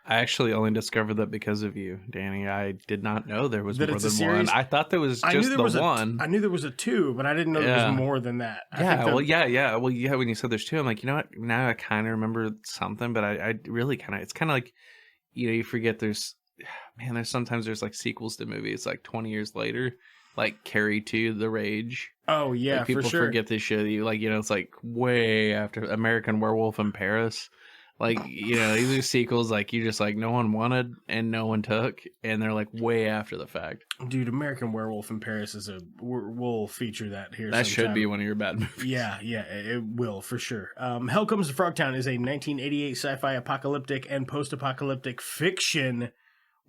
I actually only discovered that because of you, Danny. I did not know there was more than series? one. I thought there was just the one. I knew there was a 2, but I didn't know there was more than that. Well, when you said there's 2, I'm like, you know what? Now I kind of remember something, but I really it's kind of like, you forget there's sometimes there's like sequels to movies like 20 years later, like Carrie 2, The Rage. Oh, yeah, like, people for sure. forget this shit. It's like way after American Werewolf in Paris. Like, these are sequels like you just like no one wanted and no one took, and they're like way after the fact. Dude, American Werewolf in Paris we'll feature that here. That sometime. should be one of your bad movies. Yeah, it will for sure. Hell Comes to Frogtown is a 1988 sci-fi apocalyptic and post-apocalyptic fiction.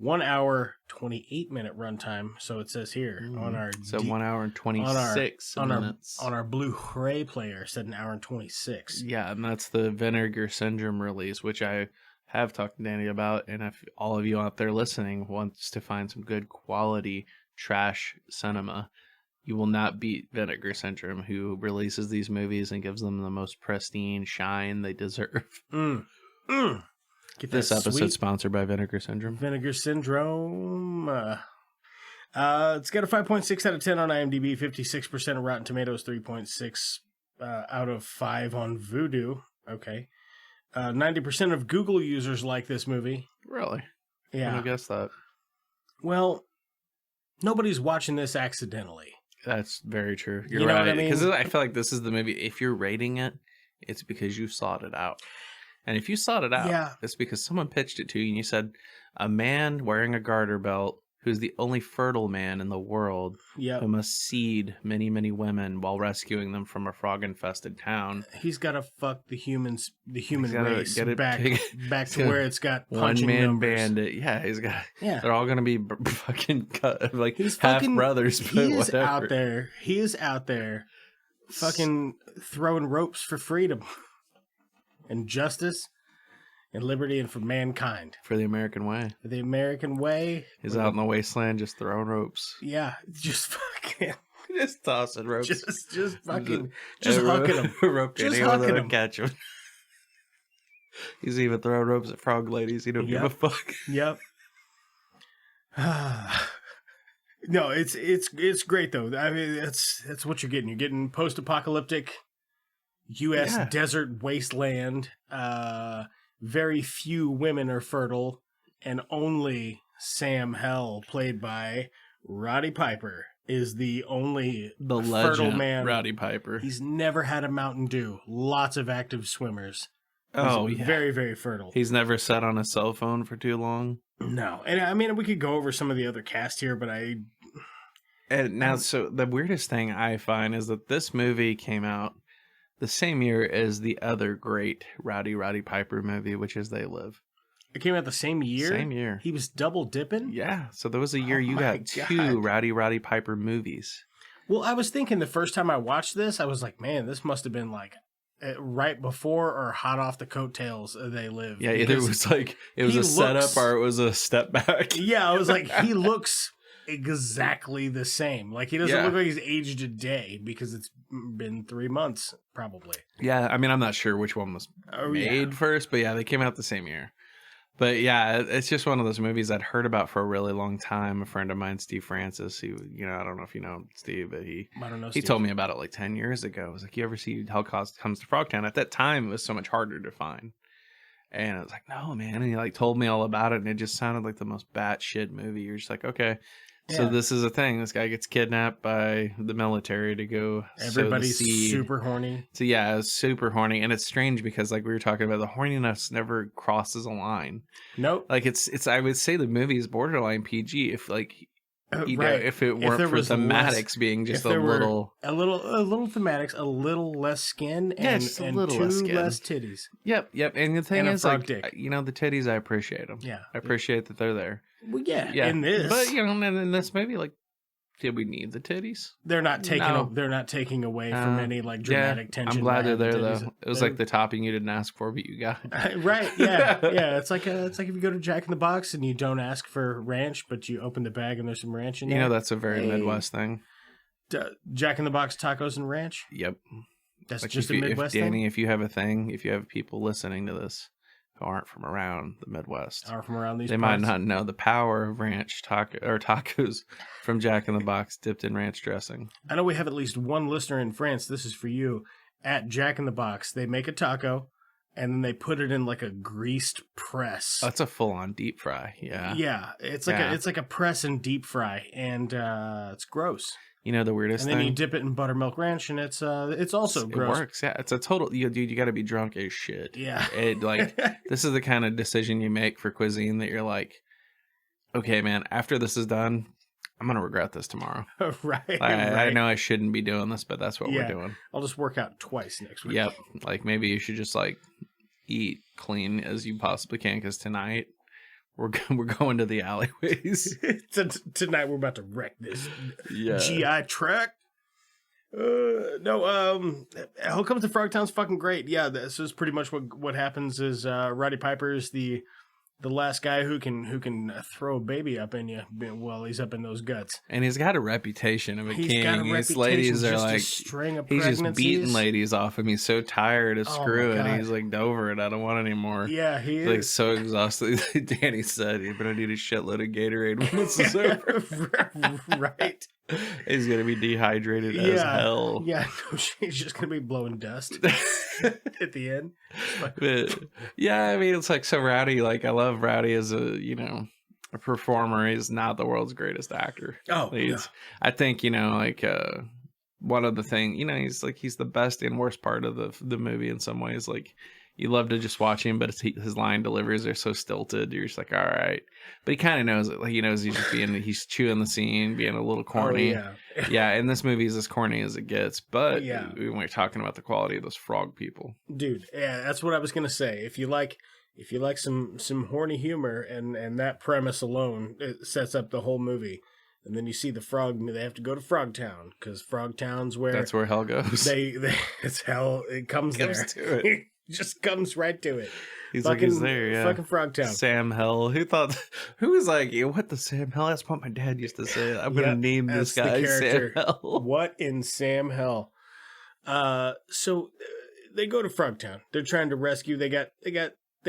1 hour, 28-minute runtime. So it says here on our 1 hour and 26 minutes. On our Blu-ray player, said 1 hour and 26. Yeah, and that's the Vinegar Syndrome release, which I have talked to Danny about. And if all of you out there listening wants to find some good quality trash cinema, you will not beat Vinegar Syndrome, who releases these movies and gives them the most pristine shine they deserve. This episode sponsored by Vinegar Syndrome. Vinegar Syndrome. It's got a 5.6 out of 10 on IMDb, 56% of Rotten Tomatoes, 3.6 out of 5 on Vudu. Okay. 90% of Google users like this movie. Really? Yeah. I guess that. Well, nobody's watching this accidentally. That's very true. You're You know right. what I mean? Because I feel like this is the movie. If you're rating it, it's because you sought it out. And if you sought it out, it's because someone pitched it to you and you said, a man wearing a garter belt who's the only fertile man in the world who must seed many, many women while rescuing them from a frog-infested town. He's got to fuck the human race back to where it's got one man numbers. bandit. Yeah, he's got. Yeah, they're all gonna be fucking like he's half fucking, brothers. He is out there. He is out there, fucking throwing ropes for freedom and justice. And liberty and for mankind. For the American way. For the American way. He's out in the wasteland just throwing ropes. Yeah. Just fucking. Just tossing ropes. Just fucking. Just hucking them. Rope just hucking them. Catch him. He's even throwing ropes at frog ladies. He don't give a fuck. Yep. No, it's great though. I mean, that's what you're getting. You're getting post-apocalyptic U.S. desert wasteland. Very few women are fertile, and only Sam Hell, played by Roddy Piper, is the only fertile man. Roddy Piper. He's never had a Mountain Dew. Lots of active swimmers. He's very, very fertile. He's never sat on a cell phone for too long. No, and I mean we could go over some of the other cast here, but so the weirdest thing I find is that this movie came out the same year as the other great Roddy Piper movie, which is They Live. It came out the same year? Same year. He was double dipping? Yeah. So there was a year you got two Roddy Piper movies. Well, I was thinking the first time I watched this, I was like, man, this must have been like right before or hot off the coattails of They Live. Yeah, either it was like it was a setup or it was a step back. Yeah, I was like, he looks exactly the same. Like he doesn't look like he's aged a day because it's been 3 months probably. Yeah, I mean I'm not sure which one was made first, but yeah, they came out the same year. But yeah, it's just one of those movies I'd heard about for a really long time. A friend of mine, Steve Francis, he, I don't know if you know Steve, but he told me about it like 10 years ago. I was like, you ever see Holocaust Comes to Frogtown? At that time, it was so much harder to find. And I was like, no, man. And he like told me all about it, and it just sounded like the most batshit movie. You're just like, okay. So this is a thing. This guy gets kidnapped by the military to go. Everybody's super horny. So yeah, it's super horny, and it's strange because like we were talking about, the horniness never crosses a line. Nope. Like it's. I would say the movie is borderline PG if like know, if it weren't for thematics being just a little thematics, a little less skin, and less titties. Yep. And the thing is, like, dick. The titties, I appreciate them. Yeah, I appreciate that they're there. Well, yeah. In this, but in this movie, like, did we need the titties? They're not taking. They're not taking away from any like dramatic tension. I'm glad they're there though. It was like the topping you didn't ask for, but you got. Right? Yeah. It's like if you go to Jack in the Box and you don't ask for ranch, but you open the bag and there's some ranch in there. That's a very Midwest thing. Jack in the Box tacos and ranch. Yep. That's like just a Midwest thing. Danny, if you have a thing, if you have people listening to this who aren't from around the Midwest, they might not know the power of ranch tacos from Jack in the Box dipped in ranch dressing. I know we have at least one listener in France. This is for you. At Jack in the Box, they make a taco and then they put it in like a greased press. That's a full-on deep fry. Yeah. It's like a press and deep fry, and it's gross. The weirdest thing? And then you dip it in buttermilk ranch, and it's also gross. It works, yeah. It's a total... Dude, you got to be drunk as shit. Yeah. This is the kind of decision you make for cuisine that you're like, okay, man, after this is done, I'm going to regret this tomorrow. Right. I know I shouldn't be doing this, but that's what we're doing. I'll just work out twice next week. Yep. Like, maybe you should just, like, eat clean as you possibly can, because tonight... We're going to the alleyways. Tonight we're about to wreck this GI tract. How Comes to Frogtown's fucking great. Yeah, this is pretty much what happens is Roddy Piper is the last guy who can throw a baby up in you while he's up in those guts. And he's got a reputation of a king. His ladies are like, he's just beating ladies off him. He's so tired of screwing. He's like, over it. I don't want anymore. Yeah, he's like so exhausted. Danny said, you're going to need a shitload of Gatorade when this is over. Right. He's going to be dehydrated as hell. Yeah, no, he's just going to be blowing dust at the end. But, yeah, I mean, it's like so Rowdy. Like, I love Rowdy as a performer. He's not the world's greatest actor. I think, one of the things, he's the best and worst part of the movie in some ways. Like, You love to just watch him, but his line deliveries are so stilted. You're just like, all right. But he kind of knows it. Like, he knows he's chewing the scene, being a little corny. Oh, yeah. Yeah, and this movie is as corny as it gets. But when we're talking about the quality of those frog people. Dude, yeah, that's what I was going to say. If you like some horny humor and that premise alone, it sets up the whole movie. And then you see the frog, they have to go to Frogtown, because Frogtown's where... That's where hell goes. It's hell, it comes there. To it. It just comes right to it. He's there, yeah. Fucking Frogtown. Sam Hell. Who was like, what the Sam Hell? That's what my dad used to say. I'm going to name this guy Sam Hell. What in Sam Hell? So they go to Frogtown. They're trying to rescue, they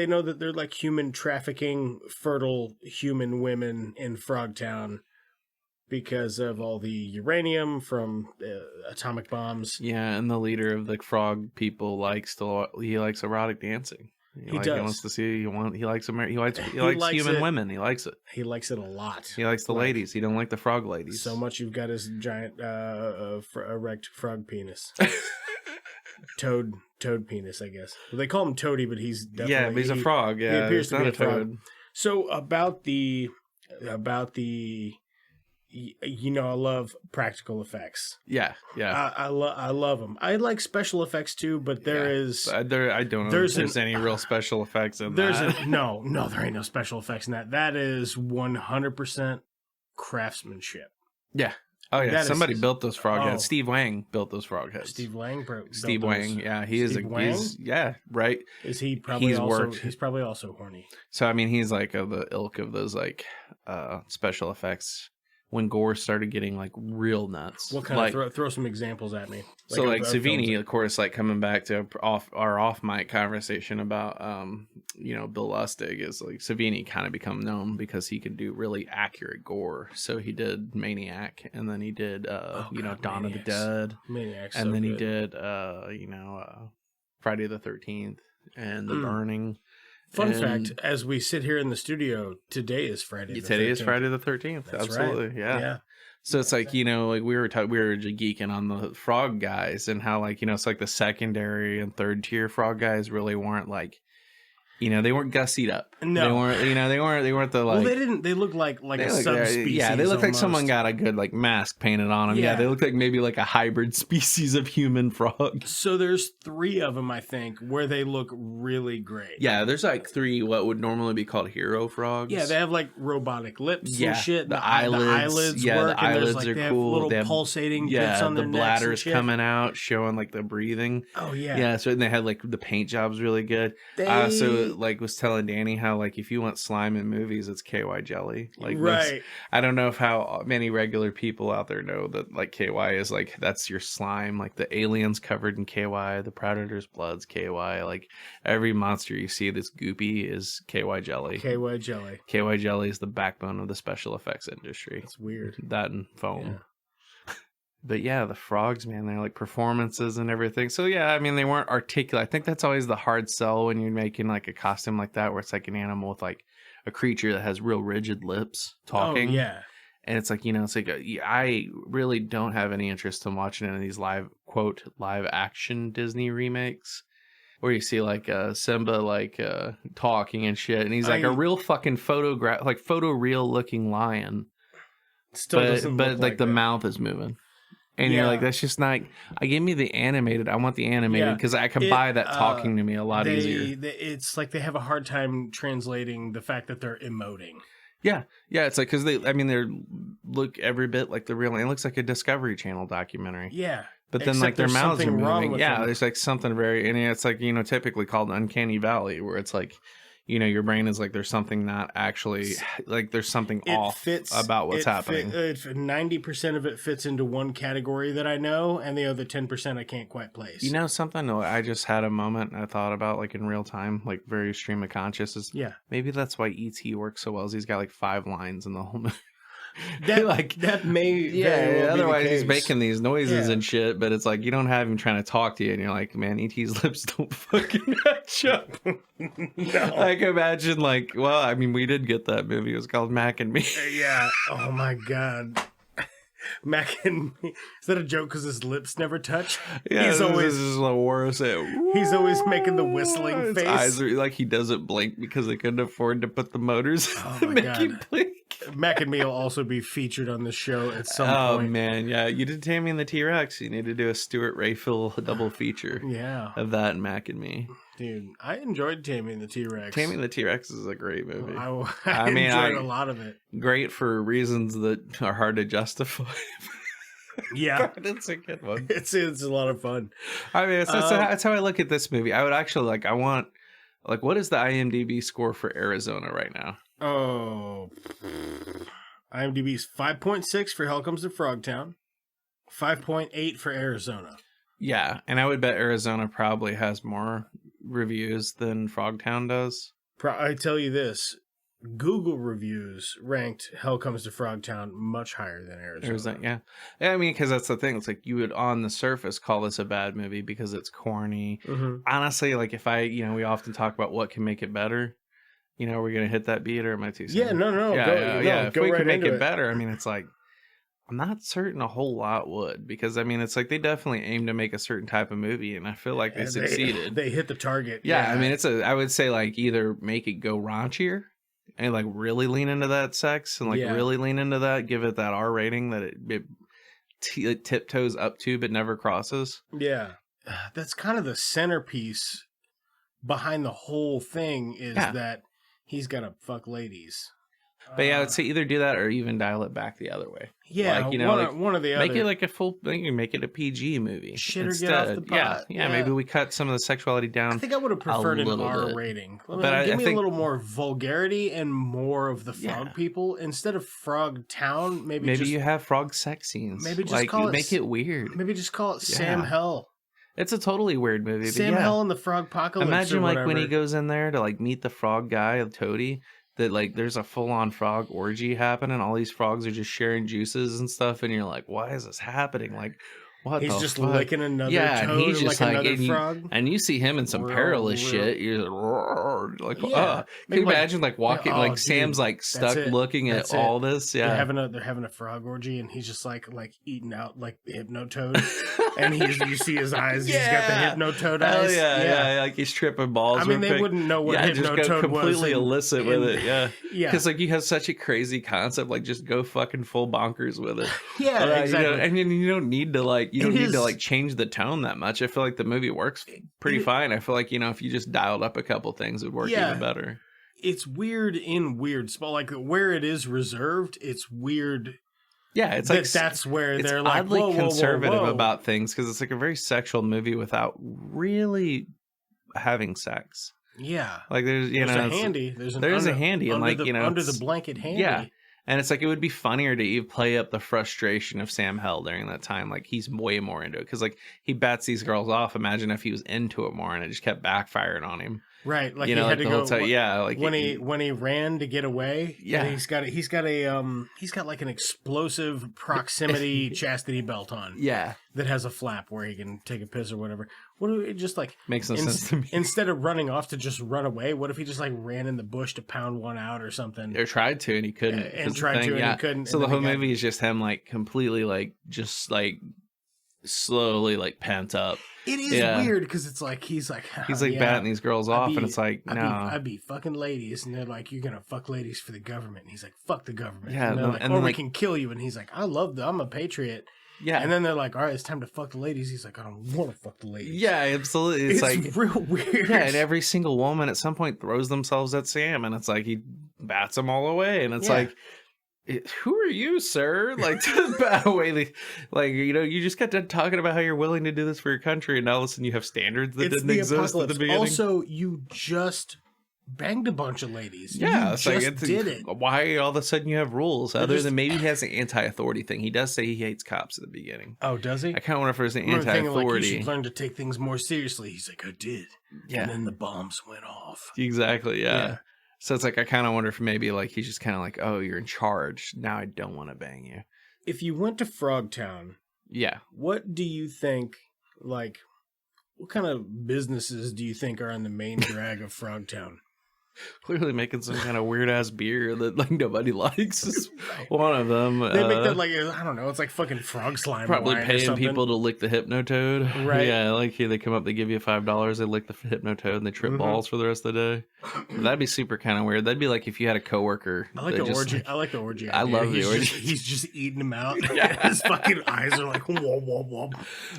know that they're like human trafficking fertile human women in Frogtown, because of all the uranium from atomic bombs. Yeah, and the leader of the frog people likes erotic dancing. He does. He wants to see. He likes human women. He likes it. He likes it a lot. He likes the ladies. He don't like the frog ladies. So much you've got his giant erect frog penis. Toad penis, I guess. Well, they call him Toady, but he's definitely but he's a frog. Yeah, he appears to be a frog. Toad. So about the. I love practical effects. Yeah. I love them. I like special effects too, but I don't know if there's any real special effects in that. No, there ain't no special effects in that. That is 100% craftsmanship. Yeah. Oh yeah, somebody built those frog heads. Steve Wang built those frog heads. Steve Wang, yeah, he is right. Is he probably he's probably also horny. So I mean, he's like of the ilk of those like special effects. When gore started getting like real nuts. What kind of throw some examples at me? So like Savini, of course, like coming back to our off mic conversation about Bill Lustig, is like Savini kind of become known because he could do really accurate gore. So he did Maniac, and then he did Dawn of the Dead, Maniac's and then good. He did Friday the 13th and The Burning. Fun fact, as we sit here in the studio, today is Friday the 13th. Today is Friday the 13th. That's absolutely, right. Yeah. So it's like, we were geeking on the frog guys and how it's like the secondary and third tier frog guys really weren't like, they weren't gussied up. No. They weren't the like. Well, they look like a subspecies. Yeah, they look almost. like someone got a good like mask painted on them. Yeah, they look like maybe like a hybrid species of human frog. So there's 3 of them, I think, where they look really great. Yeah, there's like 3 what would normally be called hero frogs. Yeah, they have like robotic lips and shit. The eyelids work. The eyelids are cool. They have pulsating bits on their necks. The bladder's coming out, showing like the breathing. Oh yeah. Yeah, so they had like the paint job's really good. So like was telling Danny how like if you want slime in movies, it's KY jelly. Like right. I don't know how many regular people out there know that like KY is like that's your slime. Like the aliens covered in KY, the predator's blood's KY. Like every monster you see that's goopy is KY jelly. KY jelly. KY jelly is the backbone of the special effects industry. It's weird. That and foam. Yeah. But yeah, the frogs, man, they're like performances and everything. So yeah, I mean, they weren't articulate. I think that's always the hard sell when you're making like a costume like that, where it's like an animal with like a creature that has real rigid lips talking. Oh, yeah. And it's like, I really don't have any interest in watching any of these live action Disney remakes where you see like Simba talking and shit. And he's like a real fucking photoreal looking lion. Still doesn't look like the mouth is moving. And you're like, that's just not. Give me the animated. I want the animated because I can buy that talking to me a lot easier. It's like they have a hard time translating the fact that they're emoting. Yeah, it's like because they look every bit like the real. It looks like a Discovery Channel documentary. Yeah, but then like their mouths are moving. Yeah, there's like something very, and it's like typically called uncanny valley, where it's like. Your brain is like there's something not actually like there's something off about what's happening. 90% of it fits into one category that I know, and the other 10% I can't quite place. Something I just had a moment I thought about like in real time, like very stream of consciousness. Yeah, maybe that's why E.T. works so well. Is he's got like 5 lines in the whole movie. That may very well otherwise be the case. He's making these noises and shit, but it's like you don't have him trying to talk to you, and you're like, man, E.T.'s lips don't fucking match up. No. Like imagine we did get that movie. It was called Mac and Me. Yeah. Oh my god. Mac and me. Is that a joke because his lips never touch? Yeah, he's always he's always making the whistling his face. eyes are like he doesn't blink because they couldn't afford to put the motors to make him blink. Mac and me will also be featured on the show at some point. Oh man, yeah, you did Tammy and the T-Rex. You need to do a Stuart Rayfield double feature. Yeah, of that and Mac and Me. Dude, I enjoyed Tammy and the T-Rex. Tammy and the T-Rex is a great movie. I enjoyed a lot of it. Great for reasons that are hard to justify. Yeah, it's a good one. It's a lot of fun. I mean, that's how I look at this movie. I would actually what is the IMDb score for Arizona right now? Oh, IMDb's 5.6 for Hell Comes to Frogtown, 5.8 for Arizona. Yeah, and I would bet Arizona probably has more reviews than Frogtown does. I tell you this, Google reviews ranked Hell Comes to Frogtown much higher than Arizona. Yeah. I mean, because that's the thing. It's like you would, on the surface, call this a bad movie because it's corny. Mm-hmm. Honestly, like if we often talk about what can make it better. Are we going to hit that beat or am I too soon? Yeah, no. If we could make it better, better, I mean, it's like, I'm not certain a whole lot would, because I mean, it's like they definitely aim to make a certain type of movie, and I feel like they succeeded. They hit the target. Yeah, I mean, I would say like either make it go raunchier and like really lean into that sex and like really lean into that, give it that R rating that it tiptoes up to but never crosses. Yeah, that's kind of the centerpiece behind the whole thing is that he's got to fuck ladies. But yeah, I would say either do that or even dial it back the other way. Yeah, one or the other. Make it like make it a PG movie. Shit or get off the pot. Yeah, maybe we cut some of the sexuality down. I think I would have preferred an R rating. But give me a little more vulgarity and more of the frog people instead of Frogtown. Maybe you have frog sex scenes. Maybe just call it, make it weird. Maybe just call it Sam Hell. It's a totally weird movie. Sam Hell and the Frogpocalypse. Imagine like when he goes in there to like meet the frog guy, Toady. That like there's a full-on frog orgy happening. All these frogs are just sharing juices and stuff, and you're like, "Why is this happening?" Like, what? He's the just fuck? licking another toad, and he's just like another frog. And you see him in some perilous shit. You're like, can you imagine like walking like Sam's like stuck looking at all this? Yeah, they're having a frog orgy, and he's just like eating out like Hypnotoad, and you see his eyes. He's got the Hypnotoad eyes. Yeah, like he's tripping balls. I mean, they wouldn't know what Hypnotoad just go completely was illicit with it. Yeah, because like you have such a crazy concept. Like just go fucking full bonkers with it. Yeah, exactly. And you don't need to like change the tone that much. I feel like the movie works pretty fine. I feel like if you just dialed up a couple things, it would work even better. It's weird in weird spot, like where it is reserved. It's weird. Yeah, it's like that's where it's they're like oddly conservative whoa. about things because it's like a very sexual movie without really having sex. Yeah, like there's a handy and like under the blanket handy. Yeah. And it's like it would be funnier to even play up the frustration of Sam Hell during that time. Like he's way more into it because like he bats these girls off. Imagine if he was into it more and it just kept backfiring on him. Right, like he had to go. Like when he ran to get away. Yeah, he's got like an explosive proximity chastity belt on. Yeah, that has a flap where he can take a piss or whatever. What if it just like makes no sense to me? Instead of running off to just run away, what if he just like ran in the bush to pound one out or something? Or tried to and he couldn't. And he couldn't. So the whole movie is just him like completely like just like slowly like pent up. It is weird because it's like he's like batting these girls off, and it's like I'd be fucking ladies, and they're like, you're gonna fuck ladies for the government. And he's like, fuck the government. Yeah, and they're like, we can kill you. And he's like, I'm a patriot. Yeah, and then they're like, all right, it's time to fuck the ladies. He's like, I don't want to fuck the ladies. Yeah, absolutely. It's like real weird. Yeah, and every single woman at some point throws themselves at Sam, and it's like he bats them all away, and it's like. Who are you, sir? Like to bat away, like you just got done talking about how you're willing to do this for your country, and now all of a sudden you have standards that didn't exist at the beginning. Also, you just banged a bunch of ladies. Yeah, you did it. Why all of a sudden you have rules other than maybe he has an anti-authority thing? He does say he hates cops at the beginning. Oh, does he? I kind of wonder if there's an anti-authority. Like, you should learn to take things more seriously. He's like, I did. Yeah, and then the bombs went off. Exactly. Yeah. So it's like, I kind of wonder if maybe like he's just kind of like, oh, you're in charge. Now I don't want to bang you. If you went to Frogtown, what do you think, like, what kind of businesses do you think are on the main drag of Frogtown? Clearly making some kind of weird ass beer that like nobody likes. Is one of them. They make that like, I don't know, it's like fucking frog slime. Probably wine or paying something. people to lick the Hypnotoad. Right. Yeah, like here they come up, they give you $5, they lick the Hypnotoad, and they trip balls for the rest of the day. That'd be super kind of weird. That'd be like if you had a coworker. I like the orgy. I like the orgy. I idea. love the orgy. He's just eating them out. His fucking eyes are like whoa, whoa, whoa.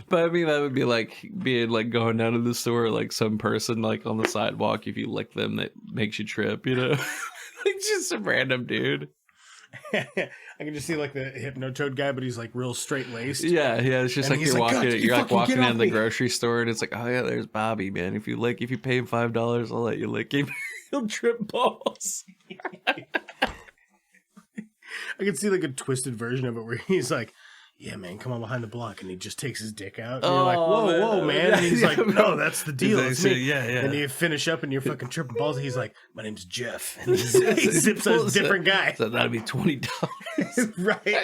But I mean, that would be like being like going down to the store, like some person like on the sidewalk. If you lick them, that makes you trip. You know, like just some random dude. I can just see like the Hypnotoad guy, but he's like real straight laced. Yeah. It's just And like he's you're like, walking. "God, You're like fucking walking get off into the me." grocery store, and it's like, oh yeah, there's Bobby, man. If you pay him $5, I'll let you lick him. He'll trip balls. I can see like a twisted version of it where he's like, yeah, man, come on behind the block. And he just takes his dick out. And you're like, whoa, man. And he's like, no, that's the deal. It's me. Yeah. And you finish up and you're fucking tripping balls. And he's like, my name's Jeff. And he zips a different guy. So that'd be $20. Right.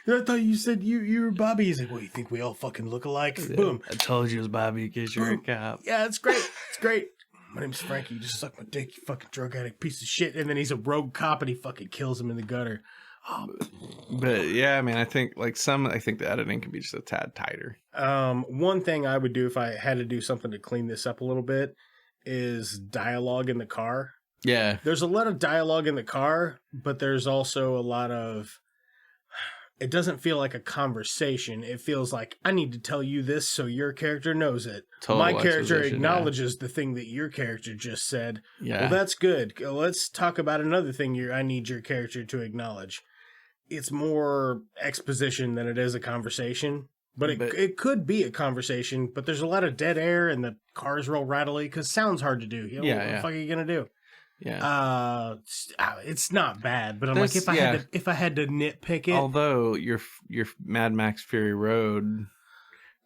I thought you said you were Bobby. He's like, well, you think we all fucking look alike? Yeah, Boom. I told you it was Bobby in case you're a cop. Yeah, it's great. It's great. My name's Frankie. You just suck my dick, you fucking drug addict piece of shit. And then he's a rogue cop and he fucking kills him in the gutter. Oh. But yeah, I mean, I think the editing can be just a tad tighter. One thing I would do if I had to do something to clean this up a little bit is dialogue in the car. Yeah. There's a lot of dialogue in the car, but there's also a lot of... It doesn't feel like a conversation. It feels like, I need to tell you this so your character knows it. Total My character exposition, acknowledges the thing that your character just said. Yeah. Well, that's good. Let's talk about another thing I need your character to acknowledge. It's more exposition than it is a conversation. But it could be a conversation, but there's a lot of dead air and the car's real rattly because sound's hard to do. What the fuck are you going to do? Yeah. It's not bad, but I'm This- like, if I had to nitpick it. Although your Mad Max Fury Road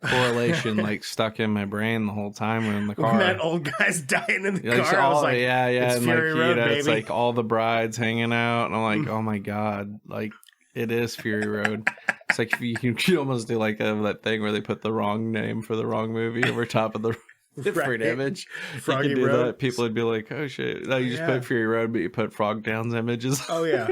correlation like stuck in my brain the whole time when in the car. When that old guy's dying in the Like, car, I was like, yeah, it's and Fury like Road, baby. it's like all the brides hanging out, and I'm like, oh my god, like it is Fury Road. It's like you almost do like that thing where they put the wrong name for the wrong movie over top of the different image. Froggy you could do Road. that. People would be like, oh shit. No, you just put Fury Road, but you put Frogtown's images. Oh, yeah.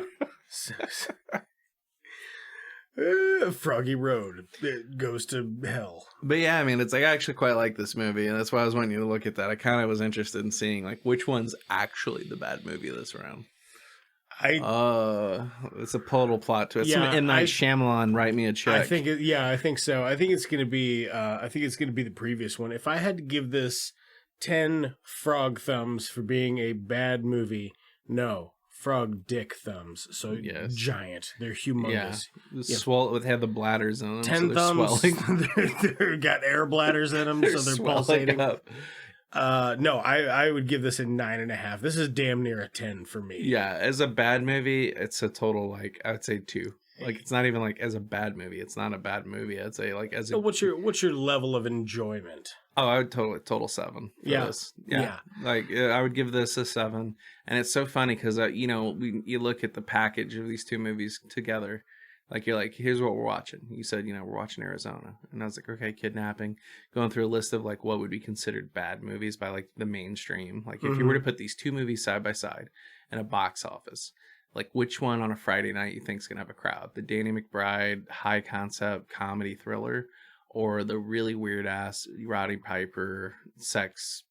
Froggy Road. It goes to hell. But yeah, I mean, it's like I actually quite like this movie, and that's why I was wanting you to look at that. I kind of was interested in seeing like which one's actually the bad movie this round. It's a total plot twist. Yeah, Some M. Night Shyamalan, write me a check. I think so. I think it's gonna be the previous one. If I had to give this 10 frog thumbs for being a bad movie, no. Frog dick thumbs. So Yes. giant. They're humongous. Yeah. They have the bladders in them. 10 so thumbs. swelling. They've got air bladders in them, so they're swelling pulsating. up. No, I would give this a 9.5. This is damn near a 10 for me. Yeah, as a bad movie, it's a total like I would say 2. Like it's not even like as a bad movie. It's not a bad movie. I'd say like as a. So what's your level of enjoyment? Oh, I would total 7. For this. Yeah. Like I would give this a 7, and it's so funny because you look at the package of these two movies together. Like you're like, here's what we're watching. You said, we're watching Arizona, and I was like, okay, kidnapping. Going through a list of like what would be considered bad movies by like the mainstream. Like if you were to put these two movies side by side in a box office, like which one on a Friday night you think is gonna have a crowd? The Danny McBride high concept comedy thriller, or the really weird ass Roddy Piper sex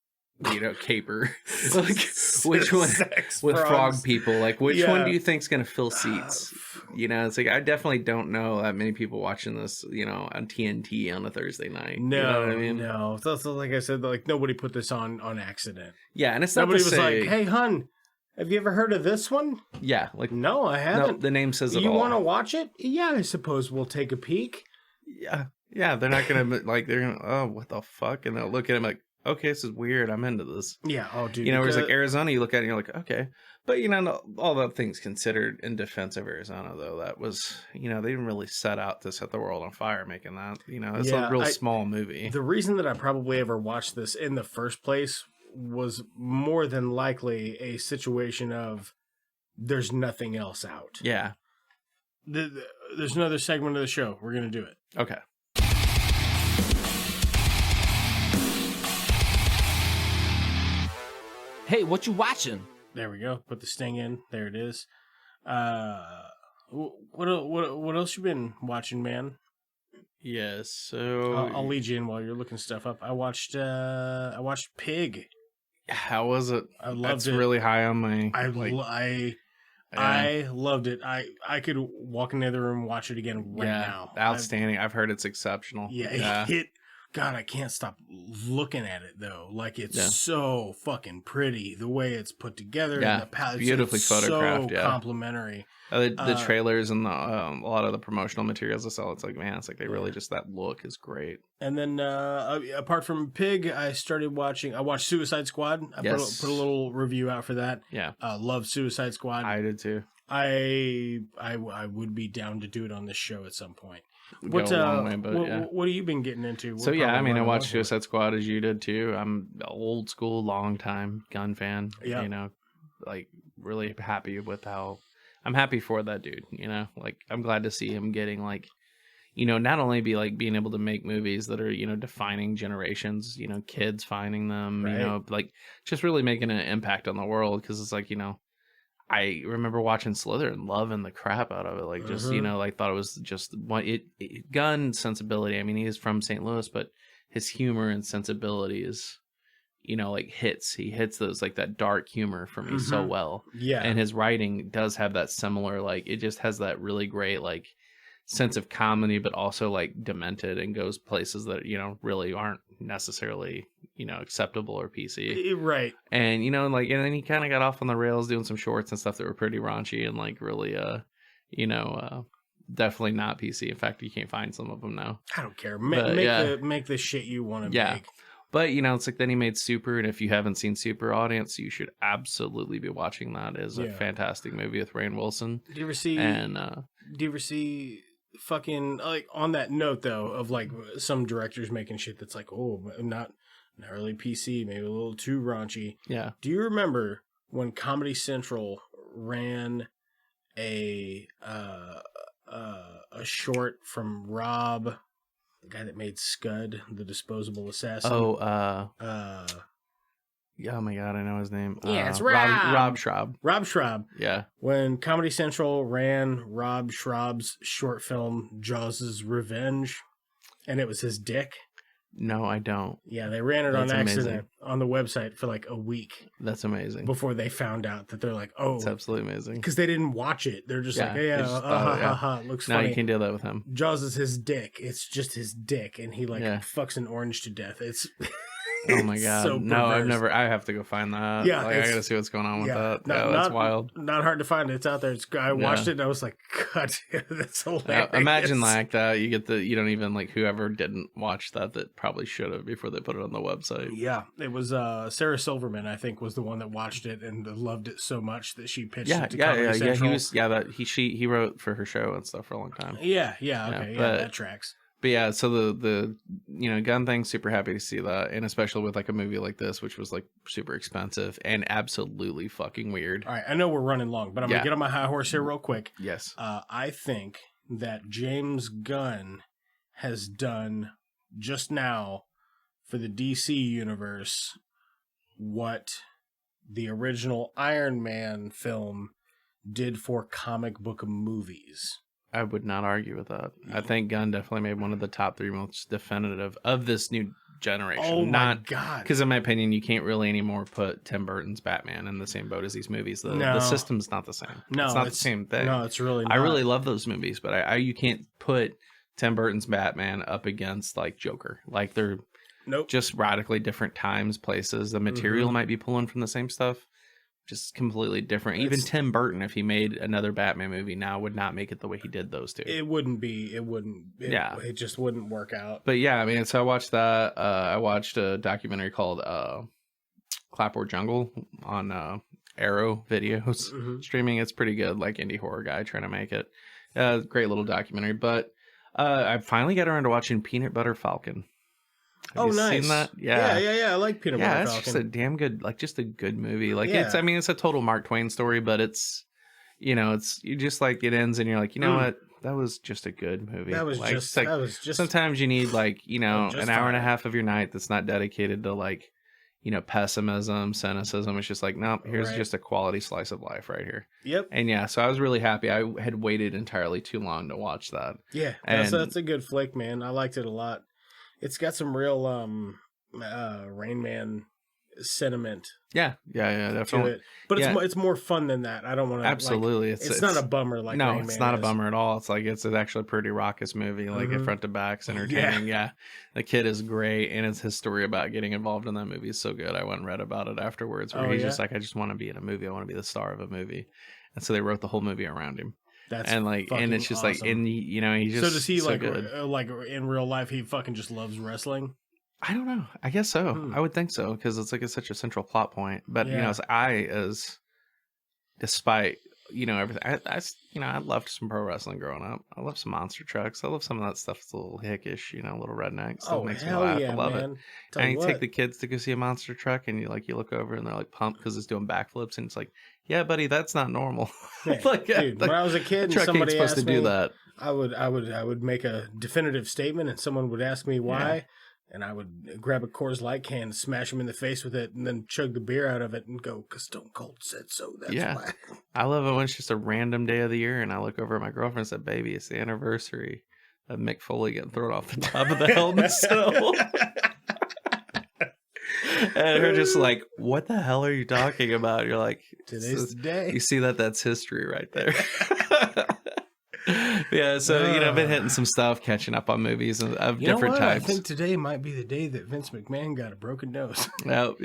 caper? Like which one with frog people? Like which one do you think's gonna fill seats? It's like I definitely don't know that many people watching this, on TNT on a Thursday night. No, you know what I mean? No. So like I said, like nobody put this on accident. Yeah, and it's not nobody to was say, like, hey, hun, have you ever heard of this one? Yeah, like no, I haven't. No, the name says it all. You want to watch it? Yeah, I suppose we'll take a peek. Yeah, they're not gonna they're gonna what the fuck, and they'll look at him like, okay, this is weird. I'm into this. Yeah. Oh, dude. Whereas like Arizona, you look at it and you're like, okay. But, all the things considered in defense of Arizona, though, that was, they didn't really set out to set the world on fire making that. It's a real small movie. The reason that I probably ever watched this in the first place was more than likely a situation of there's nothing else out. Yeah. There's another segment of the show. We're going to do it. Okay. Hey, what you watching? There we go. Put the sting in. There it is. What else you been watching, man? Yes, so I'll lead you in while you're looking stuff up. I watched Pig. How was it? I loved That's it. really high on my. I loved it. I could walk in the other room and watch it again now. Outstanding. I've heard it's exceptional. God, I can't stop looking at it though. Like it's so fucking pretty the way it's put together. Yeah, and the palette, beautifully photographed. So complimentary. The trailers and a lot of the promotional materials I saw. It's like, man, it's like they really just that look is great. And then apart from Pig, I watched Suicide Squad. I put a little review out for that. Yeah, loved Suicide Squad. I did too. I would be down to do it on this show at some point. What have you been getting into? So I watched Suicide Squad as you did too. I'm an old school, long time gun fan. Yeah. You know, like really happy with how I'm happy for that dude. You know, like I'm glad to see him getting like, you know, not only be like being able to make movies that are, you know, defining generations, you know, kids finding them, you know, like just really making an impact on the world. Cause it's like, you know, I remember watching Slither and loving the crap out of it. Like just, you know, like thought it was just gun sensibility. I mean, he is from St. Louis, but his humor and sensibility is, you know, like he hits those like that dark humor for me so well. Yeah. And his writing does have that similar, like it just has that really great, like sense of comedy, but also like demented and goes places that, you know, really aren't necessarily, you know, acceptable or PC. Right. And, you know, like, and then he kind of got off on the rails doing some shorts and stuff that were pretty raunchy and like really, you know, definitely not PC. In fact, you can't find some of them now. I don't care. Make the shit you want to make. But, you know, it's like then he made Super, and if you haven't seen Super, audience, you should absolutely be watching that. It is a fantastic movie with Rainn Wilson. Do you ever see fucking, like, on that note, though, of, like, some directors making shit that's like, oh, not really PC, maybe a little too raunchy. Yeah. Do you remember when Comedy Central ran a short from Rob, the guy that made Scud, the disposable assassin? Oh my god, I know his name. Yeah, it's Rob Schraub. Rob Schraub. Yeah. When Comedy Central ran Rob Schraub's short film Jaws' Revenge, and it was his dick. No, I don't. Yeah, they ran it on accident on the website for like a week. That's amazing. Before they found out that they're like, oh. It's absolutely amazing. Because they didn't watch it. They're just like, it looks funny. No, you can't do that with him. Jaws is his dick. It's just his dick. And he like fucks an orange to death. It's... Oh my god! So no, I've never. I have to go find that. Yeah, like, I gotta see what's going on with that. That's wild. Not hard to find. It's out there. I watched it and I was like, God, that's hilarious. Imagine like that. You get you don't even like whoever didn't watch that probably should have before they put it on the website. Yeah, it was Sarah Silverman. I think was the one that watched it and loved it so much that she pitched it to Comedy Central. He wrote for her show and stuff for a long time. That tracks. But yeah, so the you know, gun thing, super happy to see that, and especially with like a movie like this, which was like super expensive and absolutely fucking weird. All right, I know we're running long, but I'm gonna get on my high horse here real quick. Yes. I think that James Gunn has done just now for the DC universe what the original Iron Man film did for comic book movies. I would not argue with that. I think Gunn definitely made one of the top 3 most definitive of this new generation. Oh my god! Because in my opinion, you can't really anymore put Tim Burton's Batman in the same boat as these movies. The system's not the same. No, it's not the same thing. No, it's really not. I really love those movies, but you can't put Tim Burton's Batman up against like Joker. Like they're just radically different times, places. The material might be pulling from the same stuff. Just completely different. Even Tim Burton, if he made another Batman movie now, would not make it the way he did those two. It wouldn't be. It just wouldn't work out. But yeah, I mean, so I watched that. I watched a documentary called Clapboard Jungle on Arrow videos streaming. It's pretty good, like indie horror guy trying to make it. Great little documentary. But I finally got around to watching Peanut Butter Falcon. Have you nice. Seen that? Yeah. I like Peanut Butter Falcon. Yeah, it's just a damn good, like just a good movie. Like it's a total Mark Twain story, but it's, you know, you just like it ends and you're like, you know what? That was just a good movie. That was just. Sometimes you need like, you know, an hour and a half of your night that's not dedicated to like, pessimism, cynicism. It's just like, nope, here's Right. just a quality slice of life right here. Yep. And yeah, so I was really happy. I had waited entirely too long to watch that. Yeah, that's a good flick, man. I liked it a lot. It's got some real Rain Man sentiment Yeah, to definitely. it, but Yeah. it's more fun than that. I don't want to Absolutely, it's not a bummer like no, Rain it's Man not a is. bummer at all. It's like it's actually a pretty raucous movie, like front to back's entertaining. Yeah, the kid is great, and it's his story about getting involved in that movie is so good. I went and read about it afterwards, where he's just like, I just want to be in a movie. I want to be the star of a movie, and so they wrote the whole movie around him. That's and it's just awesome. like, and he just So does he so like good. in real life? He fucking just loves wrestling. I don't know. I guess so. I would think so because it's like it's such a central plot point. But despite everything, I loved some pro wrestling growing up. I love some monster trucks. I love some of that stuff that's a little hickish, little redneck stuff. Makes me laugh. I love it. And you take the kids to go see a monster truck, and you look over and they're like pumped because it's doing backflips, and it's like, yeah, buddy, that's not normal. Dude, when I was a kid, and somebody supposed asked to do me, that. I would make a definitive statement, and someone would ask me why, and I would grab a Coors Light can, smash him in the face with it, and then chug the beer out of it, and go, "'Cause Stone Cold said so." That's why. I love it when it's just a random day of the year, and I look over at my girlfriend and said, "Baby, it's the anniversary of Mick Foley getting thrown off the top of the Hell in a Cell." And her just like, "What the hell are you talking about?" You're like, "Today's the day." You see that's history right there. Yeah, so I've been hitting some stuff, catching up on movies of different types. I think today might be the day that Vince McMahon got a broken nose. Yep.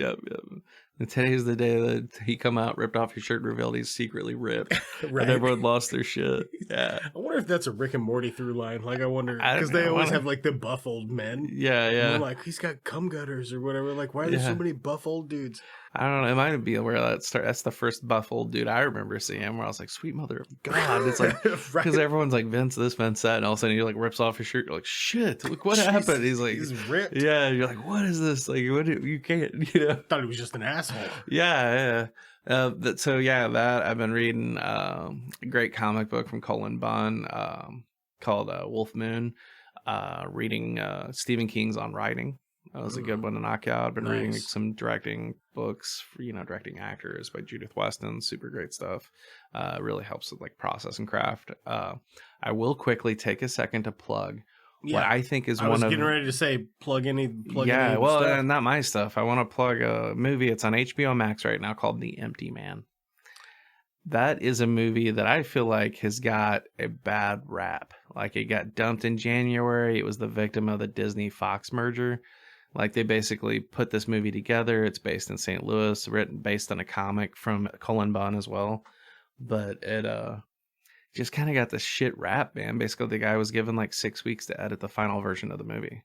And today's the day that he come out, ripped off his shirt, and revealed he's secretly ripped, Right. and everyone lost their shit. Yeah, I wonder if that's a Rick and Morty through line. Like, I wonder because they always have like the buff old men. Yeah. And they're like, he's got cum gutters or whatever. Like, why are there so many buff old dudes? I don't know. It might be where that's the first buff old dude I remember seeing, where I was like, sweet mother of God. It's like, because everyone's like, Vince this, Vince that. And all of a sudden he like rips off his shirt. You're like, shit, look what happened. He's like, he's ripped. Yeah. You're like, what is this? Like, you can't, Thought he was just an asshole. Yeah. That I've been reading a great comic book from Colin Bunn called Wolf Moon. Reading Stephen King's On Writing. That was a good one to knock out. I've been reading some directing books, directing actors by Judith Weston. Super great stuff. Really helps with like process and craft. I will quickly take a second to plug what I think is I was getting ready to say plug any stuff. And not my stuff. I want to plug a movie. It's on HBO Max right now called The Empty Man. That is a movie that I feel like has got a bad rap. Like, it got dumped in January. It was the victim of the Disney Fox merger. Like, they basically put this movie together. It's based in St. Louis, based on a comic from Colin Bunn as well. But it just kind of got this shit rap, man. Basically, the guy was given like 6 weeks to edit the final version of the movie.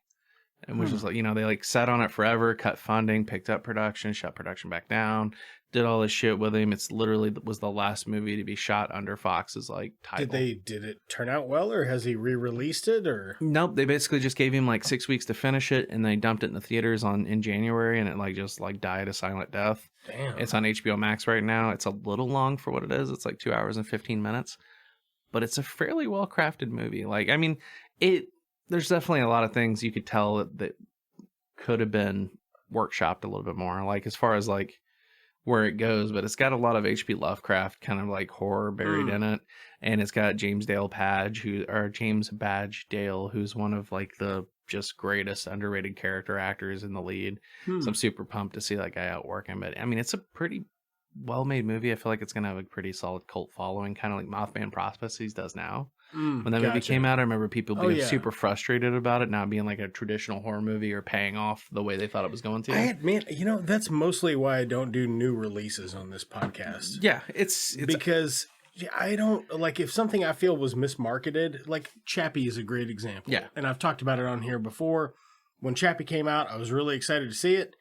And which was like, they like sat on it forever, cut funding, picked up production, shut production back down, did all this shit with him. It's literally was the last movie to be shot under Fox's like title. Did it turn out well, or has he re-released it, or? Nope, they basically just gave him like 6 weeks to finish it, and they dumped it in the theaters in January, and it just died a silent death. Damn. It's on HBO Max right now. It's a little long for what it is. It's like 2 hours and 15 minutes, but it's a fairly well crafted movie. Like, I mean, there's definitely a lot of things you could tell that could have been workshopped a little bit more, like as far as like where it goes, but it's got a lot of H.P. Lovecraft kind of like horror buried in it, and it's got James Badge Dale, who's one of like the just greatest underrated character actors in the lead. So I'm super pumped to see that guy out working. But I mean, it's a pretty well-made movie. I feel like it's gonna have a pretty solid cult following, kind of like Mothman Prophecies does now. When that movie came out, I remember people being super frustrated about it not being like a traditional horror movie or paying off the way they thought it was going to. That's mostly why I don't do new releases on this podcast. Yeah, it's because I don't like, if something I feel was mismarketed, like Chappie is a great example. Yeah. And I've talked about it on here before. When Chappie came out, I was really excited to see it,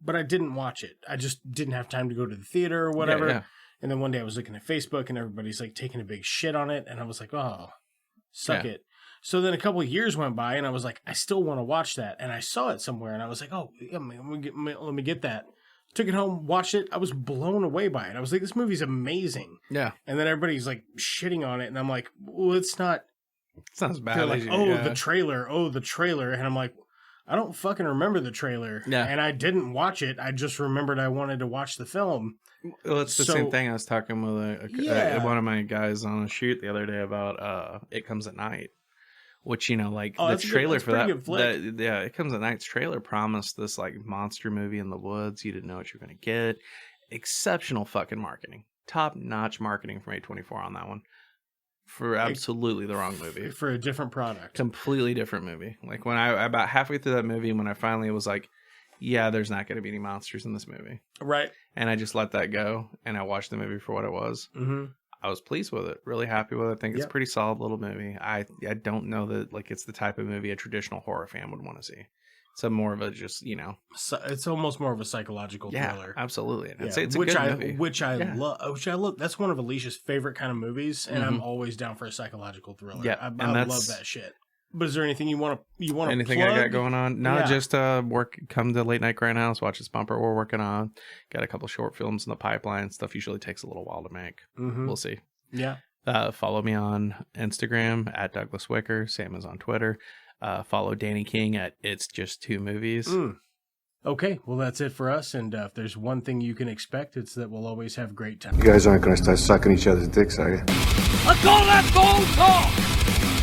but I didn't watch it. I just didn't have time to go to the theater or whatever. Yeah. And then one day I was looking at Facebook and everybody's like taking a big shit on it. And I was like, oh, suck it. So then a couple of years went by and I was like, I still want to watch that. And I saw it somewhere and I was like, oh, yeah, let me get that. Took it home, watched it. I was blown away by it. I was like, this movie's amazing. Yeah. And then everybody's like shitting on it. And I'm like, well, it's not as bad. They're like, the trailer. And I'm like, I don't fucking remember the trailer. Yeah. And I didn't watch it. I just remembered I wanted to watch the film. Well, it's the same thing. I was talking with one of my guys on a shoot the other day about It Comes at Night, which, you know, like the trailer for that, It Comes at Night's trailer promised this like monster movie in the woods. You didn't know what you were going to get. Exceptional fucking marketing. Top-notch marketing from A24 on that one. For absolutely the wrong movie. For a different product. Completely different movie. Like when I about halfway through that movie, when I finally was like, yeah, there's not going to be any monsters in this movie. Right. And I just let that go and I watched the movie for what it was. Mm-hmm. I was pleased with it. Really happy with it. I think it's a pretty solid little movie. I don't know that like it's the type of movie a traditional horror fan would want to see. It's more of a just, you know. It's almost more of a psychological thriller. Absolutely. Yeah, It's a good movie. Which I love. That's one of Alicia's favorite kind of movies, and I'm always down for a psychological thriller. Yeah, I love that shit. But is there anything you want to anything plug? I got going on? No, just come to Late Night Grindhouse, watch this bumper we're working on. Got a couple short films in the pipeline. Stuff usually takes a little while to make. Mm-hmm. We'll see. Yeah. Follow me on Instagram at Douglas Wicker. Same as on Twitter. Follow Danny King at It's Just Two Movies. Okay, well that's it for us. And if there's one thing you can expect, it's that we'll always have great time. You guys aren't going to start sucking each other's dicks, are you? Let's call that gold talk!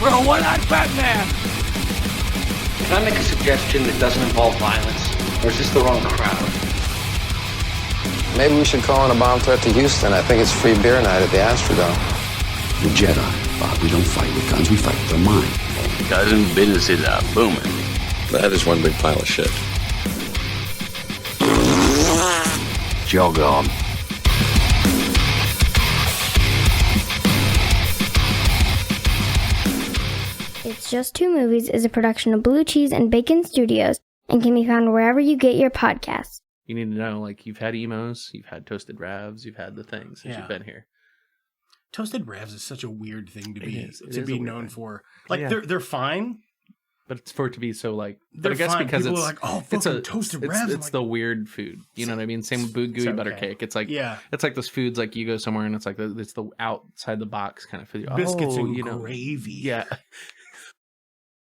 We're a one-eyed Batman! Can I make a suggestion that doesn't involve violence? Or is this the wrong crowd? Maybe we should call in a bomb threat to Houston. I think it's free beer night at the Astrodome. The Jedi, Bob, we don't fight with guns, we fight with our mind. Cousin, business is booming. That is one big pile of shit. Jog on. It's Just Two Movies is a production of Blue Cheese and Bacon Studios and can be found wherever you get your podcasts. You need to know, like, you've had emos, you've had Toasted Ravs, you've had the things since you've been here. Toasted Ravs is such a weird thing to be be known for. Like they're fine, but it's for it to be so like. But I guess fine. because people it's are like, oh, fucking Toasted Ravs. It's the weird food. You know what I mean? Same with gooey butter cake. It's like it's like those foods like you go somewhere and it's like it's the outside the box kind of food. Biscuits and gravy. Yeah,